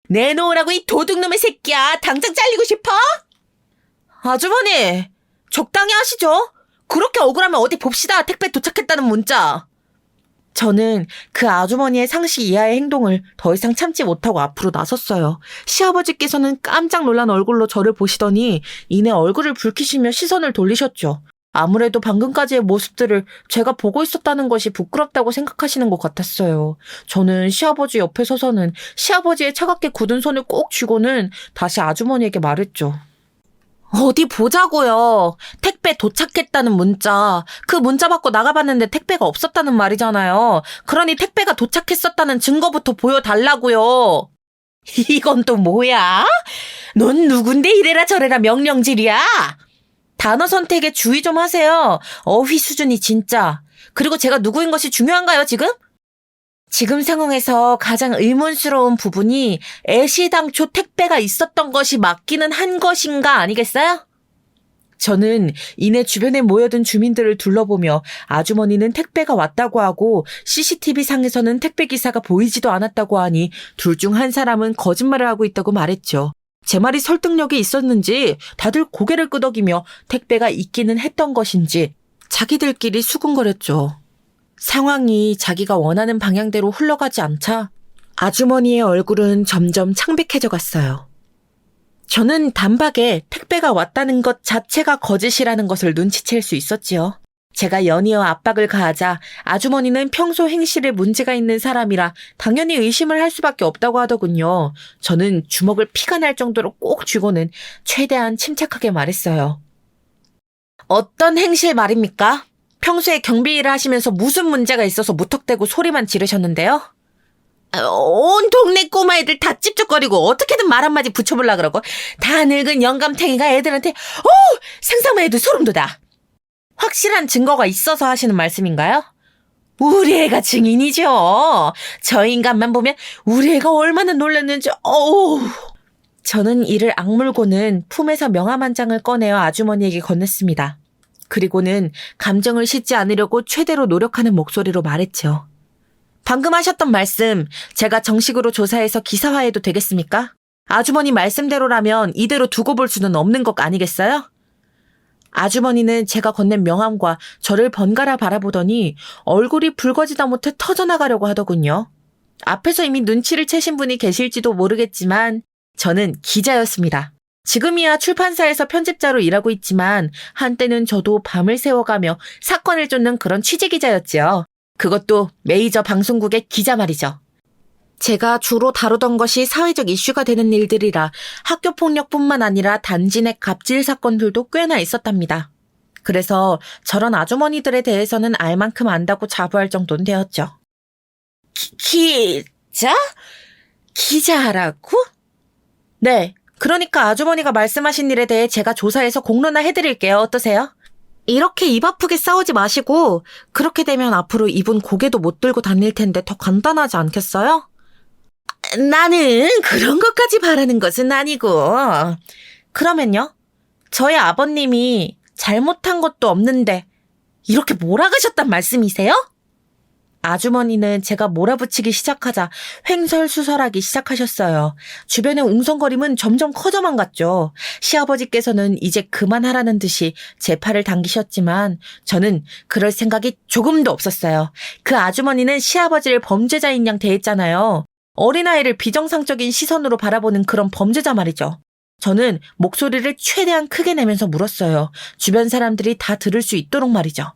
내놓으라고 이 도둑놈의 새끼야. 당장 잘리고 싶어? 아주머니, 적당히 하시죠. 그렇게 억울하면 어디 봅시다. 택배 도착했다는 문자. 저는 그 아주머니의 상식 이하의 행동을 더 이상 참지 못하고 앞으로 나섰어요. 시아버지께서는 깜짝 놀란 얼굴로 저를 보시더니 이내 얼굴을 붉히시며 시선을 돌리셨죠. 아무래도 방금까지의 모습들을 제가 보고 있었다는 것이 부끄럽다고 생각하시는 것 같았어요. 저는 시아버지 옆에 서서는 시아버지의 차갑게 굳은 손을 꼭 쥐고는 다시 아주머니에게 말했죠. 어디 보자고요. 택배 도착했다는 문자. 그 문자 받고 나가봤는데 택배가 없었다는 말이잖아요. 그러니 택배가 도착했었다는 증거부터 보여달라고요. 이건 또 뭐야? 넌 누군데 이래라 저래라 명령질이야? 단어 선택에 주의 좀 하세요. 어휘 수준이 진짜. 그리고 제가 누구인 것이 중요한가요, 지금? 지금 상황에서 가장 의문스러운 부분이 애시당초 택배가 있었던 것이 맞기는 한 것인가 아니겠어요? 저는 이내 주변에 모여든 주민들을 둘러보며 아주머니는 택배가 왔다고 하고 CCTV상에서는 택배기사가 보이지도 않았다고 하니 둘 중 한 사람은 거짓말을 하고 있다고 말했죠. 제 말이 설득력이 있었는지 다들 고개를 끄덕이며 택배가 있기는 했던 것인지 자기들끼리 수군거렸죠. 상황이 자기가 원하는 방향대로 흘러가지 않자 아주머니의 얼굴은 점점 창백해져 갔어요. 저는 단박에 택배가 왔다는 것 자체가 거짓이라는 것을 눈치챌 수 있었지요. 제가 연이어 압박을 가하자 아주머니는 평소 행실에 문제가 있는 사람이라 당연히 의심을 할 수밖에 없다고 하더군요. 저는 주먹을 피가 날 정도로 꼭 쥐고는 최대한 침착하게 말했어요. 어떤 행실 말입니까? 평소에 경비 일을 하시면서 무슨 문제가 있어서 무턱대고 소리만 지르셨는데요? 온 동네 꼬마애들 다 찝쩍거리고 어떻게든 말 한마디 붙여보려고 그러고 다 늙은 영감탱이가 애들한테 상상만 해도 소름 돋아. 확실한 증거가 있어서 하시는 말씀인가요? 우리 애가 증인이죠. 저 인간만 보면 우리 애가 얼마나 놀랐는지, 어우. 저는 이를 악물고는 품에서 명함 한 장을 꺼내어 아주머니에게 건넸습니다. 그리고는 감정을 싣지 않으려고 최대로 노력하는 목소리로 말했죠. 방금 하셨던 말씀, 제가 정식으로 조사해서 기사화해도 되겠습니까? 아주머니 말씀대로라면 이대로 두고 볼 수는 없는 것 아니겠어요? 아주머니는 제가 건넨 명함과 저를 번갈아 바라보더니 얼굴이 붉어지다 못해 터져나가려고 하더군요. 앞에서 이미 눈치를 채신 분이 계실지도 모르겠지만 저는 기자였습니다. 지금이야 출판사에서 편집자로 일하고 있지만 한때는 저도 밤을 새워가며 사건을 쫓는 그런 취재기자였지요. 그것도 메이저 방송국의 기자 말이죠. 제가 주로 다루던 것이 사회적 이슈가 되는 일들이라 학교폭력뿐만 아니라 단지 내 갑질 사건들도 꽤나 있었답니다. 그래서 저런 아주머니들에 대해서는 알 만큼 안다고 자부할 정도는 되었죠. 기자? 기자라고? 네, 그러니까 아주머니가 말씀하신 일에 대해 제가 조사해서 공론화 해드릴게요. 어떠세요? 이렇게 입 아프게 싸우지 마시고 그렇게 되면 앞으로 이분 고개도 못 들고 다닐 텐데 더 간단하지 않겠어요? 나는 그런 것까지 바라는 것은 아니고. 그러면요? 저희 아버님이 잘못한 것도 없는데 이렇게 몰아가셨단 말씀이세요? 아주머니는 제가 몰아붙이기 시작하자 횡설수설하기 시작하셨어요. 주변의 웅성거림은 점점 커져만 갔죠. 시아버지께서는 이제 그만하라는 듯이 제 팔을 당기셨지만 저는 그럴 생각이 조금도 없었어요. 그 아주머니는 시아버지를 범죄자인 양 대했잖아요. 어린아이를 비정상적인 시선으로 바라보는 그런 범죄자 말이죠. 저는 목소리를 최대한 크게 내면서 물었어요. 주변 사람들이 다 들을 수 있도록 말이죠.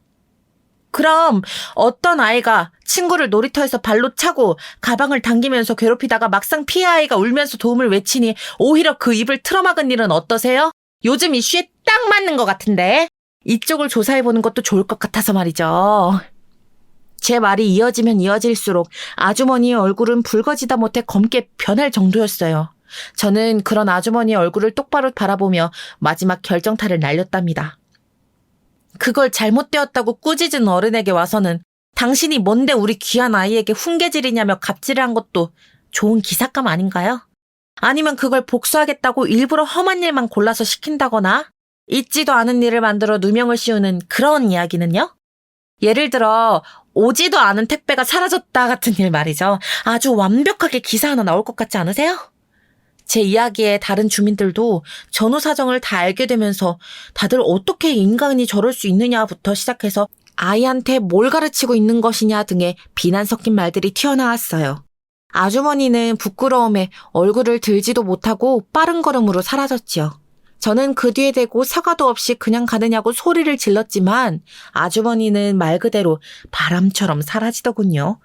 그럼 어떤 아이가 친구를 놀이터에서 발로 차고 가방을 당기면서 괴롭히다가 막상 피해 아이가 울면서 도움을 외치니 오히려 그 입을 틀어막은 일은 어떠세요? 요즘 이슈에 딱 맞는 것 같은데. 이쪽을 조사해보는 것도 좋을 것 같아서 말이죠. 제 말이 이어지면 이어질수록 아주머니의 얼굴은 붉어지다 못해 검게 변할 정도였어요. 저는 그런 아주머니의 얼굴을 똑바로 바라보며 마지막 결정타를 날렸답니다. 그걸 잘못되었다고 꾸짖은 어른에게 와서는 당신이 뭔데 우리 귀한 아이에게 훈계질이냐며 갑질을 한 것도 좋은 기사감 아닌가요? 아니면 그걸 복수하겠다고 일부러 험한 일만 골라서 시킨다거나 있지도 않은 일을 만들어 누명을 씌우는 그런 이야기는요? 예를 들어 오지도 않은 택배가 사라졌다 같은 일 말이죠. 아주 완벽하게 기사 하나 나올 것 같지 않으세요? 제 이야기에 다른 주민들도 전후 사정을 다 알게 되면서 다들 어떻게 인간이 저럴 수 있느냐부터 시작해서 아이한테 뭘 가르치고 있는 것이냐 등의 비난 섞인 말들이 튀어나왔어요. 아주머니는 부끄러움에 얼굴을 들지도 못하고 빠른 걸음으로 사라졌지요. 저는 그 뒤에 대고 사과도 없이 그냥 가느냐고 소리를 질렀지만 아주머니는 말 그대로 바람처럼 사라지더군요.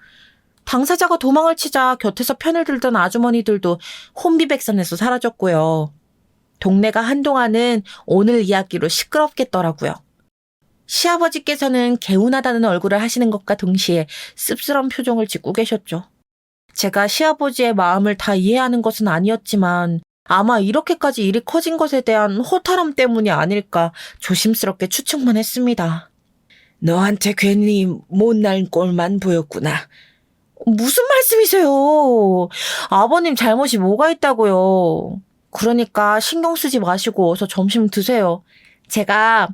당사자가 도망을 치자 곁에서 편을 들던 아주머니들도 혼비백산해서 사라졌고요. 동네가 한동안은 오늘 이야기로 시끄럽겠더라고요. 시아버지께서는 개운하다는 얼굴을 하시는 것과 동시에 씁쓸한 표정을 짓고 계셨죠. 제가 시아버지의 마음을 다 이해하는 것은 아니었지만 아마 이렇게까지 일이 커진 것에 대한 허탈함 때문이 아닐까 조심스럽게 추측만 했습니다. 너한테 괜히 못난 꼴만 보였구나. 무슨 말씀이세요? 아버님 잘못이 뭐가 있다고요? 그러니까 신경 쓰지 마시고 어서 점심 드세요. 제가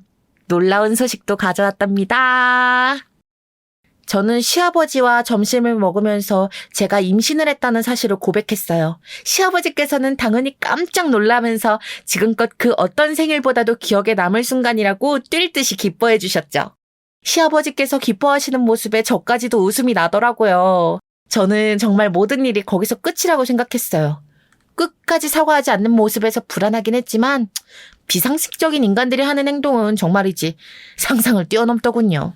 놀라운 소식도 가져왔답니다. 저는 시아버지와 점심을 먹으면서 제가 임신을 했다는 사실을 고백했어요. 시아버지께서는 당연히 깜짝 놀라면서 지금껏 그 어떤 생일보다도 기억에 남을 순간이라고 뛸 듯이 기뻐해 주셨죠. 시아버지께서 기뻐하시는 모습에 저까지도 웃음이 나더라고요. 저는 정말 모든 일이 거기서 끝이라고 생각했어요. 끝까지 사과하지 않는 모습에서 불안하긴 했지만 비상식적인 인간들이 하는 행동은 정말이지 상상을 뛰어넘더군요.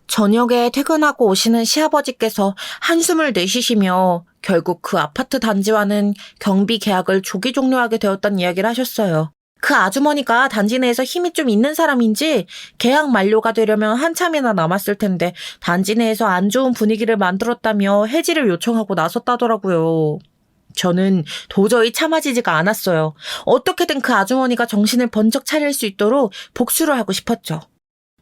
저녁에 퇴근하고 오시는 시아버지께서 한숨을 내쉬시며 결국 그 아파트 단지와는 경비 계약을 조기 종료하게 되었다는 이야기를 하셨어요. 그 아주머니가 단지 내에서 힘이 좀 있는 사람인지 계약 만료가 되려면 한참이나 남았을 텐데 단지 내에서 안 좋은 분위기를 만들었다며 해지를 요청하고 나섰다더라고요. 저는 도저히 참아지지가 않았어요. 어떻게든 그 아주머니가 정신을 번쩍 차릴 수 있도록 복수를 하고 싶었죠.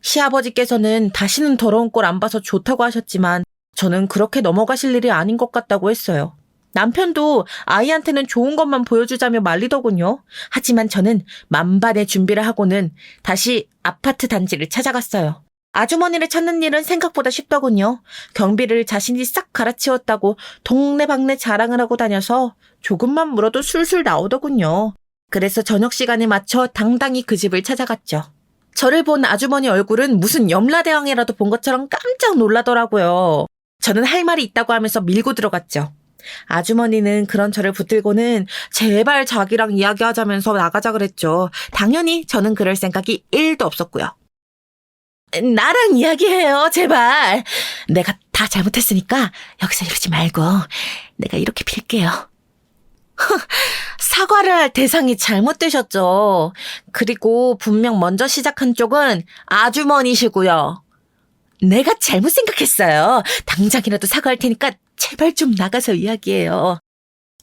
시아버지께서는 다시는 더러운 꼴 안 봐서 좋다고 하셨지만 저는 그렇게 넘어가실 일이 아닌 것 같다고 했어요. 남편도 아이한테는 좋은 것만 보여주자며 말리더군요. 하지만 저는 만반의 준비를 하고는 다시 아파트 단지를 찾아갔어요. 아주머니를 찾는 일은 생각보다 쉽더군요. 경비를 자신이 싹 갈아치웠다고 동네방네 자랑을 하고 다녀서 조금만 물어도 술술 나오더군요. 그래서 저녁 시간에 맞춰 당당히 그 집을 찾아갔죠. 저를 본 아주머니 얼굴은 무슨 염라대왕이라도 본 것처럼 깜짝 놀라더라고요. 저는 할 말이 있다고 하면서 밀고 들어갔죠. 아주머니는 그런 저를 붙들고는 제발 자기랑 이야기하자면서 나가자 그랬죠. 당연히 저는 그럴 생각이 1도 없었고요. 나랑 이야기해요, 제발. 내가 다 잘못했으니까 여기서 이러지 말고 내가 이렇게 빌게요. 사과를 할 대상이 잘못되셨죠. 그리고 분명 먼저 시작한 쪽은 아주머니시고요. 내가 잘못 생각했어요. 당장이라도 사과할 테니까 제발 좀 나가서 이야기해요.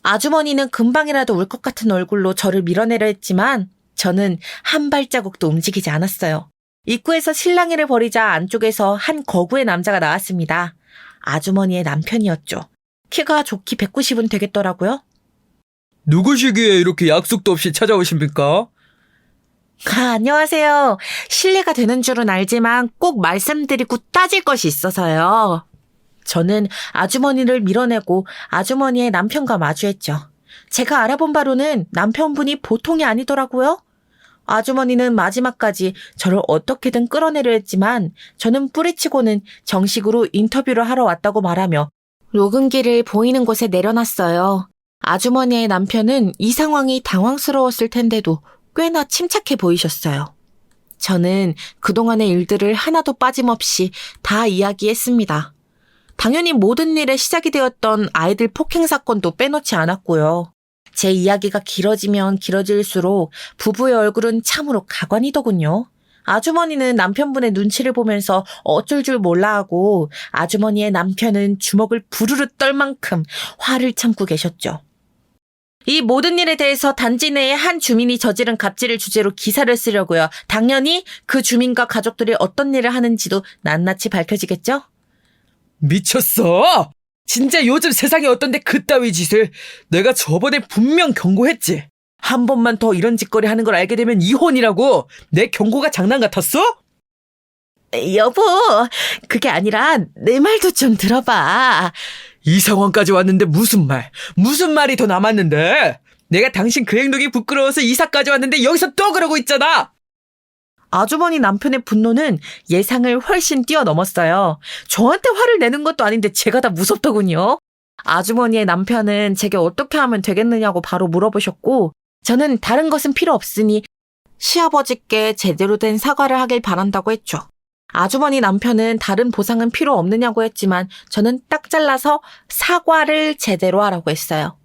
아주머니는 금방이라도 울 것 같은 얼굴로 저를 밀어내려 했지만 저는 한 발자국도 움직이지 않았어요. 입구에서 실랑이를 벌이자 안쪽에서 한 거구의 남자가 나왔습니다. 아주머니의 남편이었죠. 키가 좋기 190은 되겠더라고요. 누구시기에 이렇게 약속도 없이 찾아오십니까? 안녕하세요. 실례가 되는 줄은 알지만 꼭 말씀드리고 따질 것이 있어서요. 저는 아주머니를 밀어내고 아주머니의 남편과 마주했죠. 제가 알아본 바로는 남편분이 보통이 아니더라고요. 아주머니는 마지막까지 저를 어떻게든 끌어내려 했지만 저는 뿌리치고는 정식으로 인터뷰를 하러 왔다고 말하며 녹음기를 보이는 곳에 내려놨어요. 아주머니의 남편은 이 상황이 당황스러웠을 텐데도 꽤나 침착해 보이셨어요. 저는 그동안의 일들을 하나도 빠짐없이 다 이야기했습니다. 당연히 모든 일의 시작이 되었던 아이들 폭행 사건도 빼놓지 않았고요. 제 이야기가 길어지면 길어질수록 부부의 얼굴은 참으로 가관이더군요. 아주머니는 남편분의 눈치를 보면서 어쩔 줄 몰라하고 아주머니의 남편은 주먹을 부르르 떨 만큼 화를 참고 계셨죠. 이 모든 일에 대해서 단지 내의 한 주민이 저지른 갑질을 주제로 기사를 쓰려고요. 당연히 그 주민과 가족들이 어떤 일을 하는지도 낱낱이 밝혀지겠죠? 미쳤어! 진짜 요즘 세상에 어떤데 그따위 짓을. 내가 저번에 분명 경고했지. 한 번만 더 이런 짓거리 하는 걸 알게 되면 이혼이라고. 내 경고가 장난 같았어? 여보, 그게 아니라 내 말도 좀 들어봐. 이 상황까지 왔는데 무슨 말이 더 남았는데? 내가 당신 그 행동이 부끄러워서 이사까지 왔는데 여기서 또 그러고 있잖아. 아주머니 남편의 분노는 예상을 훨씬 뛰어넘었어요. 저한테 화를 내는 것도 아닌데 제가 다 무섭더군요. 아주머니의 남편은 제게 어떻게 하면 되겠느냐고 바로 물어보셨고 저는 다른 것은 필요 없으니 시아버지께 제대로 된 사과를 하길 바란다고 했죠. 아주머니 남편은 다른 보상은 필요 없느냐고 했지만 저는 딱 잘라서 사과를 제대로 하라고 했어요.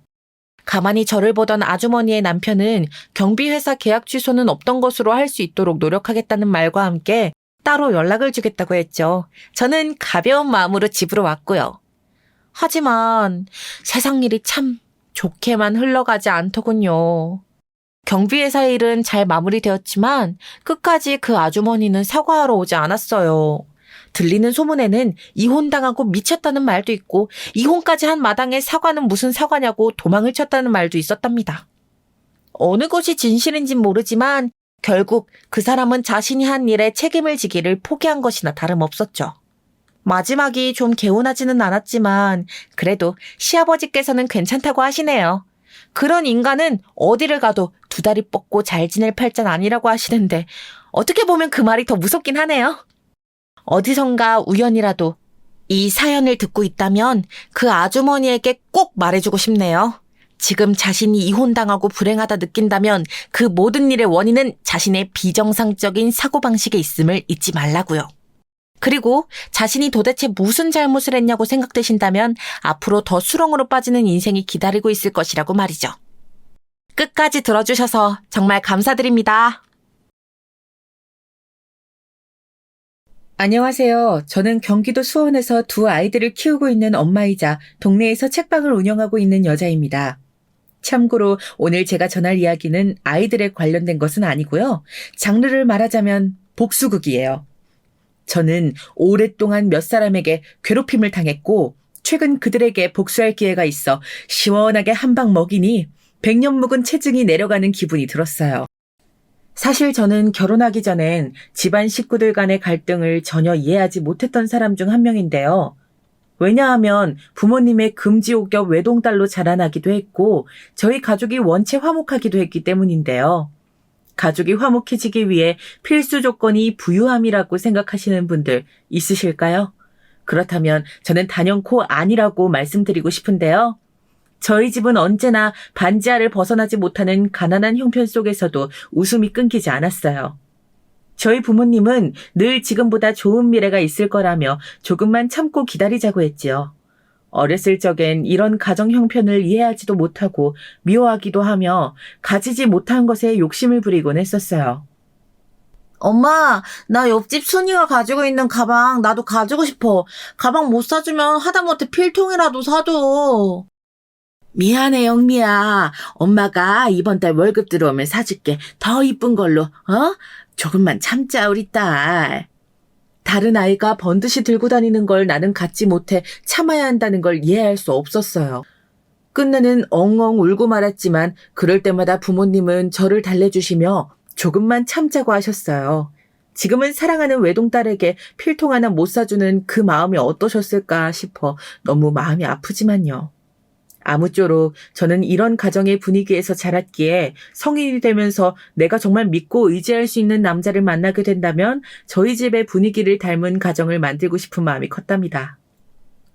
가만히 저를 보던 아주머니의 남편은 경비회사 계약 취소는 없던 것으로 할 수 있도록 노력하겠다는 말과 함께 따로 연락을 주겠다고 했죠. 저는 가벼운 마음으로 집으로 왔고요. 하지만 세상 일이 참 좋게만 흘러가지 않더군요. 경비회사 일은 잘 마무리되었지만 끝까지 그 아주머니는 사과하러 오지 않았어요. 들리는 소문에는 이혼당하고 미쳤다는 말도 있고 이혼까지 한 마당에 사과는 무슨 사과냐고 도망을 쳤다는 말도 있었답니다. 어느 것이 진실인진 모르지만 결국 그 사람은 자신이 한 일에 책임을 지기를 포기한 것이나 다름없었죠. 마지막이 좀 개운하지는 않았지만 그래도 시아버지께서는 괜찮다고 하시네요. 그런 인간은 어디를 가도 두 다리 뻗고 잘 지낼 팔자는 아니라고 하시는데 어떻게 보면 그 말이 더 무섭긴 하네요. 어디선가 우연이라도 이 사연을 듣고 있다면 그 아주머니에게 꼭 말해주고 싶네요. 지금 자신이 이혼당하고 불행하다 느낀다면 그 모든 일의 원인은 자신의 비정상적인 사고방식에 있음을 잊지 말라고요. 그리고 자신이 도대체 무슨 잘못을 했냐고 생각되신다면 앞으로 더 수렁으로 빠지는 인생이 기다리고 있을 것이라고 말이죠. 끝까지 들어주셔서 정말 감사드립니다. 안녕하세요. 저는 경기도 수원에서 두 아이들을 키우고 있는 엄마이자 동네에서 책방을 운영하고 있는 여자입니다. 참고로 오늘 제가 전할 이야기는 아이들에 관련된 것은 아니고요. 장르를 말하자면 복수극이에요. 저는 오랫동안 몇 사람에게 괴롭힘을 당했고 최근 그들에게 복수할 기회가 있어 시원하게 한 방 먹이니 100년 묵은 체증이 내려가는 기분이 들었어요. 사실 저는 결혼하기 전엔 집안 식구들 간의 갈등을 전혀 이해하지 못했던 사람 중 한 명인데요. 왜냐하면 부모님의 금지옥겹 외동딸로 자라나기도 했고 저희 가족이 원체 화목하기도 했기 때문인데요. 가족이 화목해지기 위해 필수 조건이 부유함이라고 생각하시는 분들 있으실까요? 그렇다면 저는 단연코 아니라고 말씀드리고 싶은데요. 저희 집은 언제나 반지하를 벗어나지 못하는 가난한 형편 속에서도 웃음이 끊기지 않았어요. 저희 부모님은 늘 지금보다 좋은 미래가 있을 거라며 조금만 참고 기다리자고 했지요. 어렸을 적엔 이런 가정 형편을 이해하지도 못하고 미워하기도 하며 가지지 못한 것에 욕심을 부리곤 했었어요. 엄마, 나 옆집 순이가 가지고 있는 가방 나도 가지고 싶어. 가방 못 사주면 하다못해 필통이라도 사줘. 미안해, 영미야. 엄마가 이번 달 월급 들어오면 사줄게. 더 이쁜 걸로, 조금만 참자, 우리 딸. 다른 아이가 번듯이 들고 다니는 걸 나는 갖지 못해 참아야 한다는 걸 이해할 수 없었어요. 끝내는 엉엉 울고 말았지만 그럴 때마다 부모님은 저를 달래주시며 조금만 참자고 하셨어요. 지금은 사랑하는 외동딸에게 필통 하나 못 사주는 그 마음이 어떠셨을까 싶어 너무 마음이 아프지만요. 아무쪼록 저는 이런 가정의 분위기에서 자랐기에 성인이 되면서 내가 정말 믿고 의지할 수 있는 남자를 만나게 된다면 저희 집의 분위기를 닮은 가정을 만들고 싶은 마음이 컸답니다.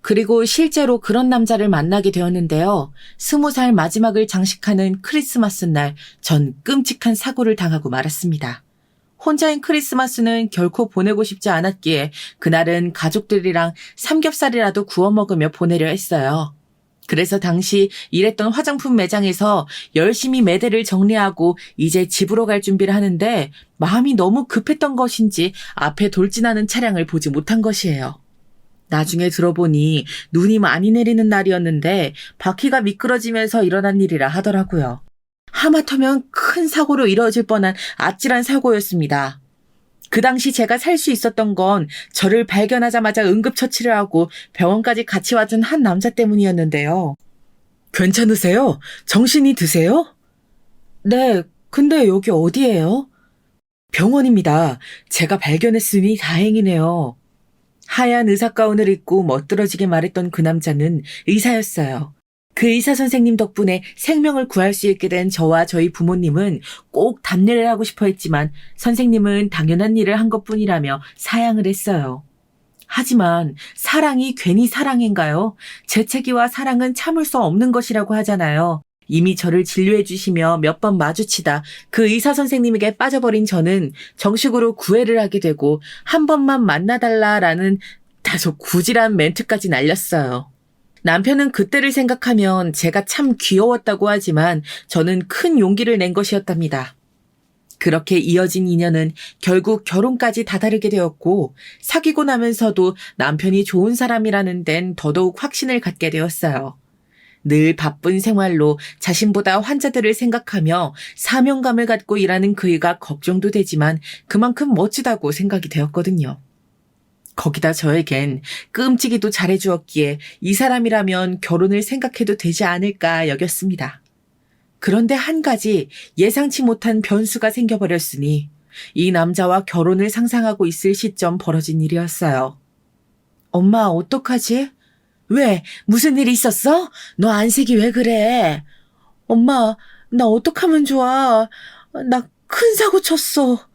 그리고 실제로 그런 남자를 만나게 되었는데요. 20살 마지막을 장식하는 크리스마스 날 전 끔찍한 사고를 당하고 말았습니다. 혼자인 크리스마스는 결코 보내고 싶지 않았기에 그날은 가족들이랑 삼겹살이라도 구워 먹으며 보내려 했어요. 그래서 당시 일했던 화장품 매장에서 열심히 매대를 정리하고 이제 집으로 갈 준비를 하는데 마음이 너무 급했던 것인지 앞에 돌진하는 차량을 보지 못한 것이에요. 나중에 들어보니 눈이 많이 내리는 날이었는데 바퀴가 미끄러지면서 일어난 일이라 하더라고요. 하마터면 큰 사고로 이뤄질 뻔한 아찔한 사고였습니다. 그 당시 제가 살 수 있었던 건 저를 발견하자마자 응급처치를 하고 병원까지 같이 와준 한 남자 때문이었는데요. 괜찮으세요? 정신이 드세요? 네, 근데 여기 어디예요? 병원입니다. 제가 발견했으니 다행이네요. 하얀 의사 가운을 입고 멋들어지게 말했던 그 남자는 의사였어요. 그 의사 선생님 덕분에 생명을 구할 수 있게 된 저와 저희 부모님은 꼭 답례를 하고 싶어 했지만 선생님은 당연한 일을 한 것뿐이라며 사양을 했어요. 하지만 사랑이 괜히 사랑인가요? 재채기와 사랑은 참을 수 없는 것이라고 하잖아요. 이미 저를 진료해 주시며 몇 번 마주치다 그 의사 선생님에게 빠져버린 저는 정식으로 구애를 하게 되고 한 번만 만나달라라는 다소 구질한 멘트까지 날렸어요. 남편은 그때를 생각하면 제가 참 귀여웠다고 하지만 저는 큰 용기를 낸 것이었답니다. 그렇게 이어진 인연은 결국 결혼까지 다다르게 되었고 사귀고 나면서도 남편이 좋은 사람이라는 데는 더더욱 확신을 갖게 되었어요. 늘 바쁜 생활로 자신보다 환자들을 생각하며 사명감을 갖고 일하는 그이가 걱정도 되지만 그만큼 멋지다고 생각이 되었거든요. 거기다 저에겐 끔찍이도 잘해주었기에 이 사람이라면 결혼을 생각해도 되지 않을까 여겼습니다. 그런데 한 가지 예상치 못한 변수가 생겨버렸으니 이 남자와 결혼을 상상하고 있을 시점 벌어진 일이었어요. 엄마, 어떡하지? 왜? 무슨 일이 있었어? 너 안색이 왜 그래? 엄마, 나 어떡하면 좋아? 나 큰 사고 쳤어.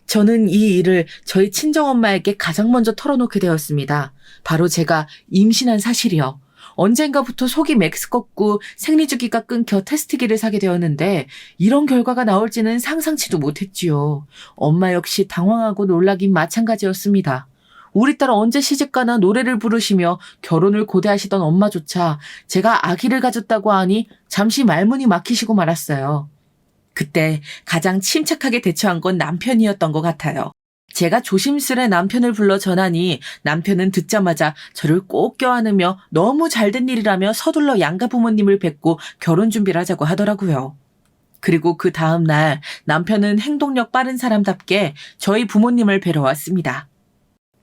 저는 이 일을 저희 친정엄마에게 가장 먼저 털어놓게 되었습니다. 바로 제가 임신한 사실이요. 언젠가부터 속이 메스껍고 생리주기가 끊겨 테스트기를 사게 되었는데 이런 결과가 나올지는 상상치도 못했지요. 엄마 역시 당황하고 놀라긴 마찬가지였습니다. 우리 딸 언제 시집가나 노래를 부르시며 결혼을 고대하시던 엄마조차 제가 아기를 가졌다고 하니 잠시 말문이 막히시고 말았어요. 그때 가장 침착하게 대처한 건 남편이었던 것 같아요. 제가 조심스레 남편을 불러 전하니 남편은 듣자마자 저를 꼭 껴안으며 너무 잘된 일이라며 서둘러 양가 부모님을 뵙고 결혼 준비를 하자고 하더라고요. 그리고 그 다음 날 남편은 행동력 빠른 사람답게 저희 부모님을 뵈러 왔습니다.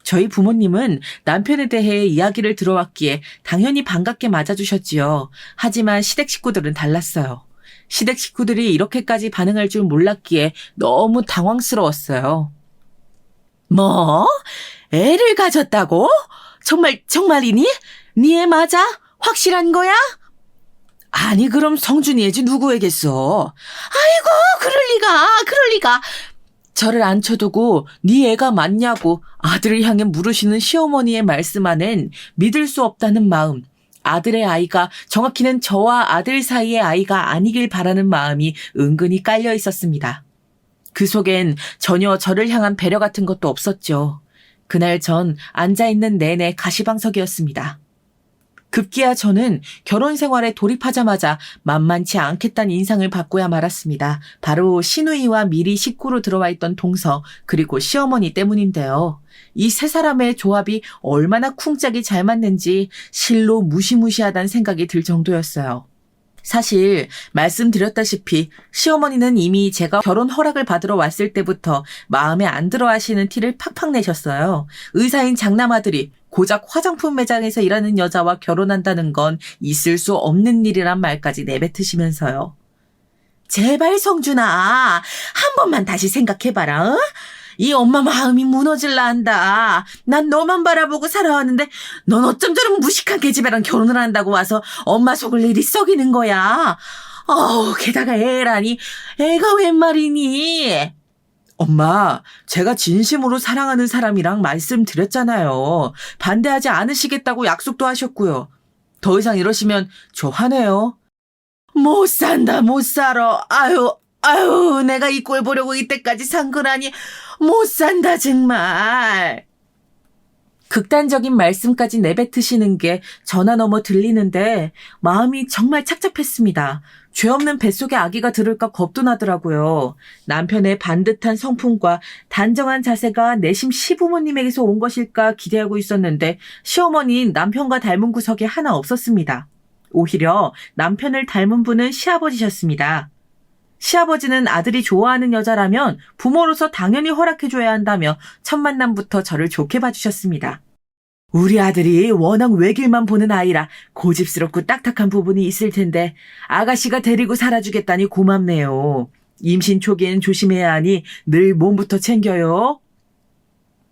저희 부모님은 남편에 대해 이야기를 들어왔기에 당연히 반갑게 맞아주셨지요. 하지만 시댁 식구들은 달랐어요. 시댁 식구들이 이렇게까지 반응할 줄 몰랐기에 너무 당황스러웠어요. 뭐? 애를 가졌다고? 정말이니? 네 애 맞아? 확실한 거야? 아니, 그럼 성준이 애지 누구에겠어? 아이고, 그럴 리가. 저를 앉혀두고 네 애가 맞냐고 아들을 향해 물으시는 시어머니의 말씀 안엔 믿을 수 없다는 마음, 아들의 아이가 정확히는 저와 아들 사이의 아이가 아니길 바라는 마음이 은근히 깔려 있었습니다. 그 속엔 전혀 저를 향한 배려 같은 것도 없었죠. 그날 전 앉아있는 내내 가시방석이었습니다. 급기야 저는 결혼 생활에 돌입하자마자 만만치 않겠다는 인상을 받고야 말았습니다. 바로 시누이와 미리 식구로 들어와 있던 동서 그리고 시어머니 때문인데요. 이 세 사람의 조합이 얼마나 쿵짝이 잘 맞는지 실로 무시무시하다는 생각이 들 정도였어요. 사실 말씀드렸다시피 시어머니는 이미 제가 결혼 허락을 받으러 왔을 때부터 마음에 안 들어 하시는 티를 팍팍 내셨어요. 의사인 장남아들이 고작 화장품 매장에서 일하는 여자와 결혼한다는 건 있을 수 없는 일이란 말까지 내뱉으시면서요. 제발 성준아, 한 번만 다시 생각해봐라. 어? 이 엄마 마음이 무너질라 한다. 난 너만 바라보고 살아왔는데 넌 어쩜 저런 무식한 계집애랑 결혼을 한다고 와서 엄마 속을 일이 썩이는 거야. 게다가 애라니. 애가 웬 말이니? 엄마, 제가 진심으로 사랑하는 사람이랑 말씀드렸잖아요. 반대하지 않으시겠다고 약속도 하셨고요. 더 이상 이러시면 저 화내요. 못 산다, 못 살아. 아유, 내가 이 꼴 보려고 이때까지 산 거라니. 못 산다, 정말. 극단적인 말씀까지 내뱉으시는 게 전화 넘어 들리는데 마음이 정말 착잡했습니다. 죄 없는 뱃속에 아기가 들을까 겁도 나더라고요. 남편의 반듯한 성품과 단정한 자세가 내심 시부모님에게서 온 것일까 기대하고 있었는데 시어머니는 남편과 닮은 구석이 하나 없었습니다. 오히려 남편을 닮은 분은 시아버지셨습니다. 시아버지는 아들이 좋아하는 여자라면 부모로서 당연히 허락해줘야 한다며 첫 만남부터 저를 좋게 봐주셨습니다. 우리 아들이 워낙 외길만 보는 아이라 고집스럽고 딱딱한 부분이 있을 텐데 아가씨가 데리고 살아주겠다니 고맙네요. 임신 초기엔 조심해야 하니 늘 몸부터 챙겨요.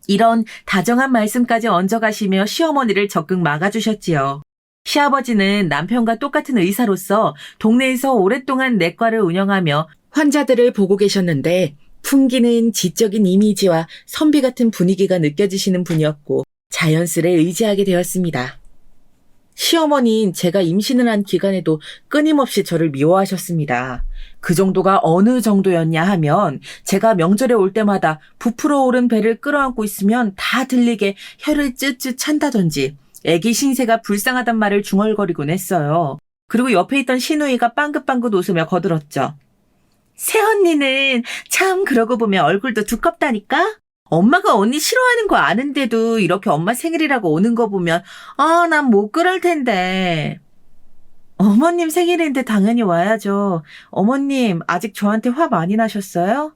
이런 다정한 말씀까지 얹어가시며 시어머니를 적극 막아주셨지요. 시아버지는 남편과 똑같은 의사로서 동네에서 오랫동안 내과를 운영하며 환자들을 보고 계셨는데 풍기는 지적인 이미지와 선비 같은 분위기가 느껴지시는 분이었고 자연스레 의지하게 되었습니다. 시어머니는 제가 임신을 한 기간에도 끊임없이 저를 미워하셨습니다. 그 정도가 어느 정도였냐 하면 제가 명절에 올 때마다 부풀어 오른 배를 끌어안고 있으면 다 들리게 혀를 쯧쯧 찬다든지 애기 신세가 불쌍하단 말을 중얼거리곤 했어요. 그리고 옆에 있던 시누이가 빵긋빵긋 웃으며 거들었죠. 새언니는 참 그러고 보면 얼굴도 두껍다니까? 엄마가 언니 싫어하는 거 아는데도 이렇게 엄마 생일이라고 오는 거 보면 난 못 그럴 텐데. 어머님 생일인데 당연히 와야죠. 어머님 아직 저한테 화 많이 나셨어요?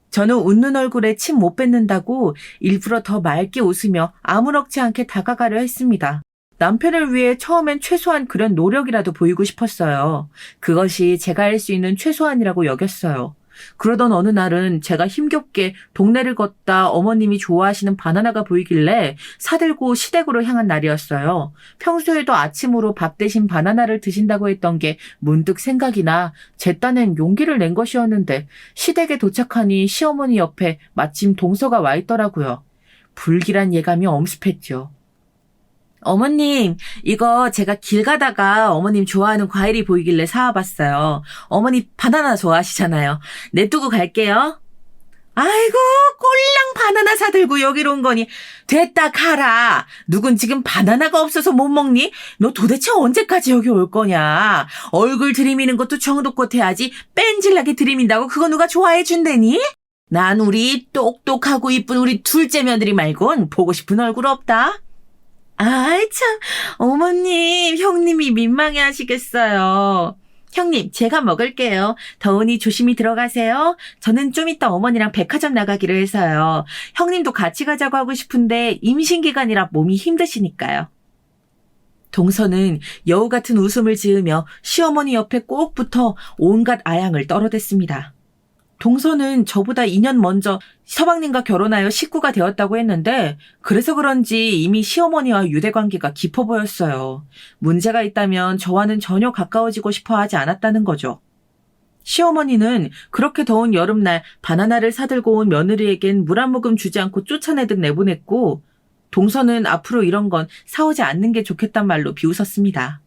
저는 웃는 얼굴에 침 못 뱉는다고 일부러 더 맑게 웃으며 아무렇지 않게 다가가려 했습니다. 남편을 위해 처음엔 최소한 그런 노력이라도 보이고 싶었어요. 그것이 제가 할 수 있는 최소한이라고 여겼어요. 그러던 어느 날은 제가 힘겹게 동네를 걷다 어머님이 좋아하시는 바나나가 보이길래 사들고 시댁으로 향한 날이었어요. 평소에도 아침으로 밥 대신 바나나를 드신다고 했던 게 문득 생각이 나 제 딴엔 용기를 낸 것이었는데 시댁에 도착하니 시어머니 옆에 마침 동서가 와 있더라고요. 불길한 예감이 엄습했죠. 어머님, 이거 제가 길 가다가 어머님 좋아하는 과일이 보이길래 사와봤어요. 어머니 바나나 좋아하시잖아요. 냅두고 갈게요. 아이고, 꼴랑 바나나 사들고 여기로 온 거니. 됐다 가라. 누군 지금 바나나가 없어서 못 먹니? 너 도대체 언제까지 여기 올 거냐? 얼굴 들이미는 것도 정도껏 해야지 뺀질나게 들이민다고 그거 누가 좋아해 준대니? 난 우리 똑똑하고 이쁜 우리 둘째 며느리 말곤 보고 싶은 얼굴 없다. 아이 참, 어머님, 형님이 민망해 하시겠어요. 형님, 제가 먹을게요. 더우니 조심히 들어가세요. 저는 좀 이따 어머니랑 백화점 나가기로 해서요. 형님도 같이 가자고 하고 싶은데 임신기간이라 몸이 힘드시니까요. 동서는 여우 같은 웃음을 지으며 시어머니 옆에 꼭 붙어 온갖 아양을 떨어댔습니다. 동서는 저보다 2년 먼저 서방님과 결혼하여 식구가 되었다고 했는데 그래서 그런지 이미 시어머니와 유대관계가 깊어 보였어요. 문제가 있다면 저와는 전혀 가까워지고 싶어 하지 않았다는 거죠. 시어머니는 그렇게 더운 여름날 바나나를 사들고 온 며느리에겐 물 한 모금 주지 않고 쫓아내듯 내보냈고 동서는 앞으로 이런 건 사오지 않는 게 좋겠단 말로 비웃었습니다.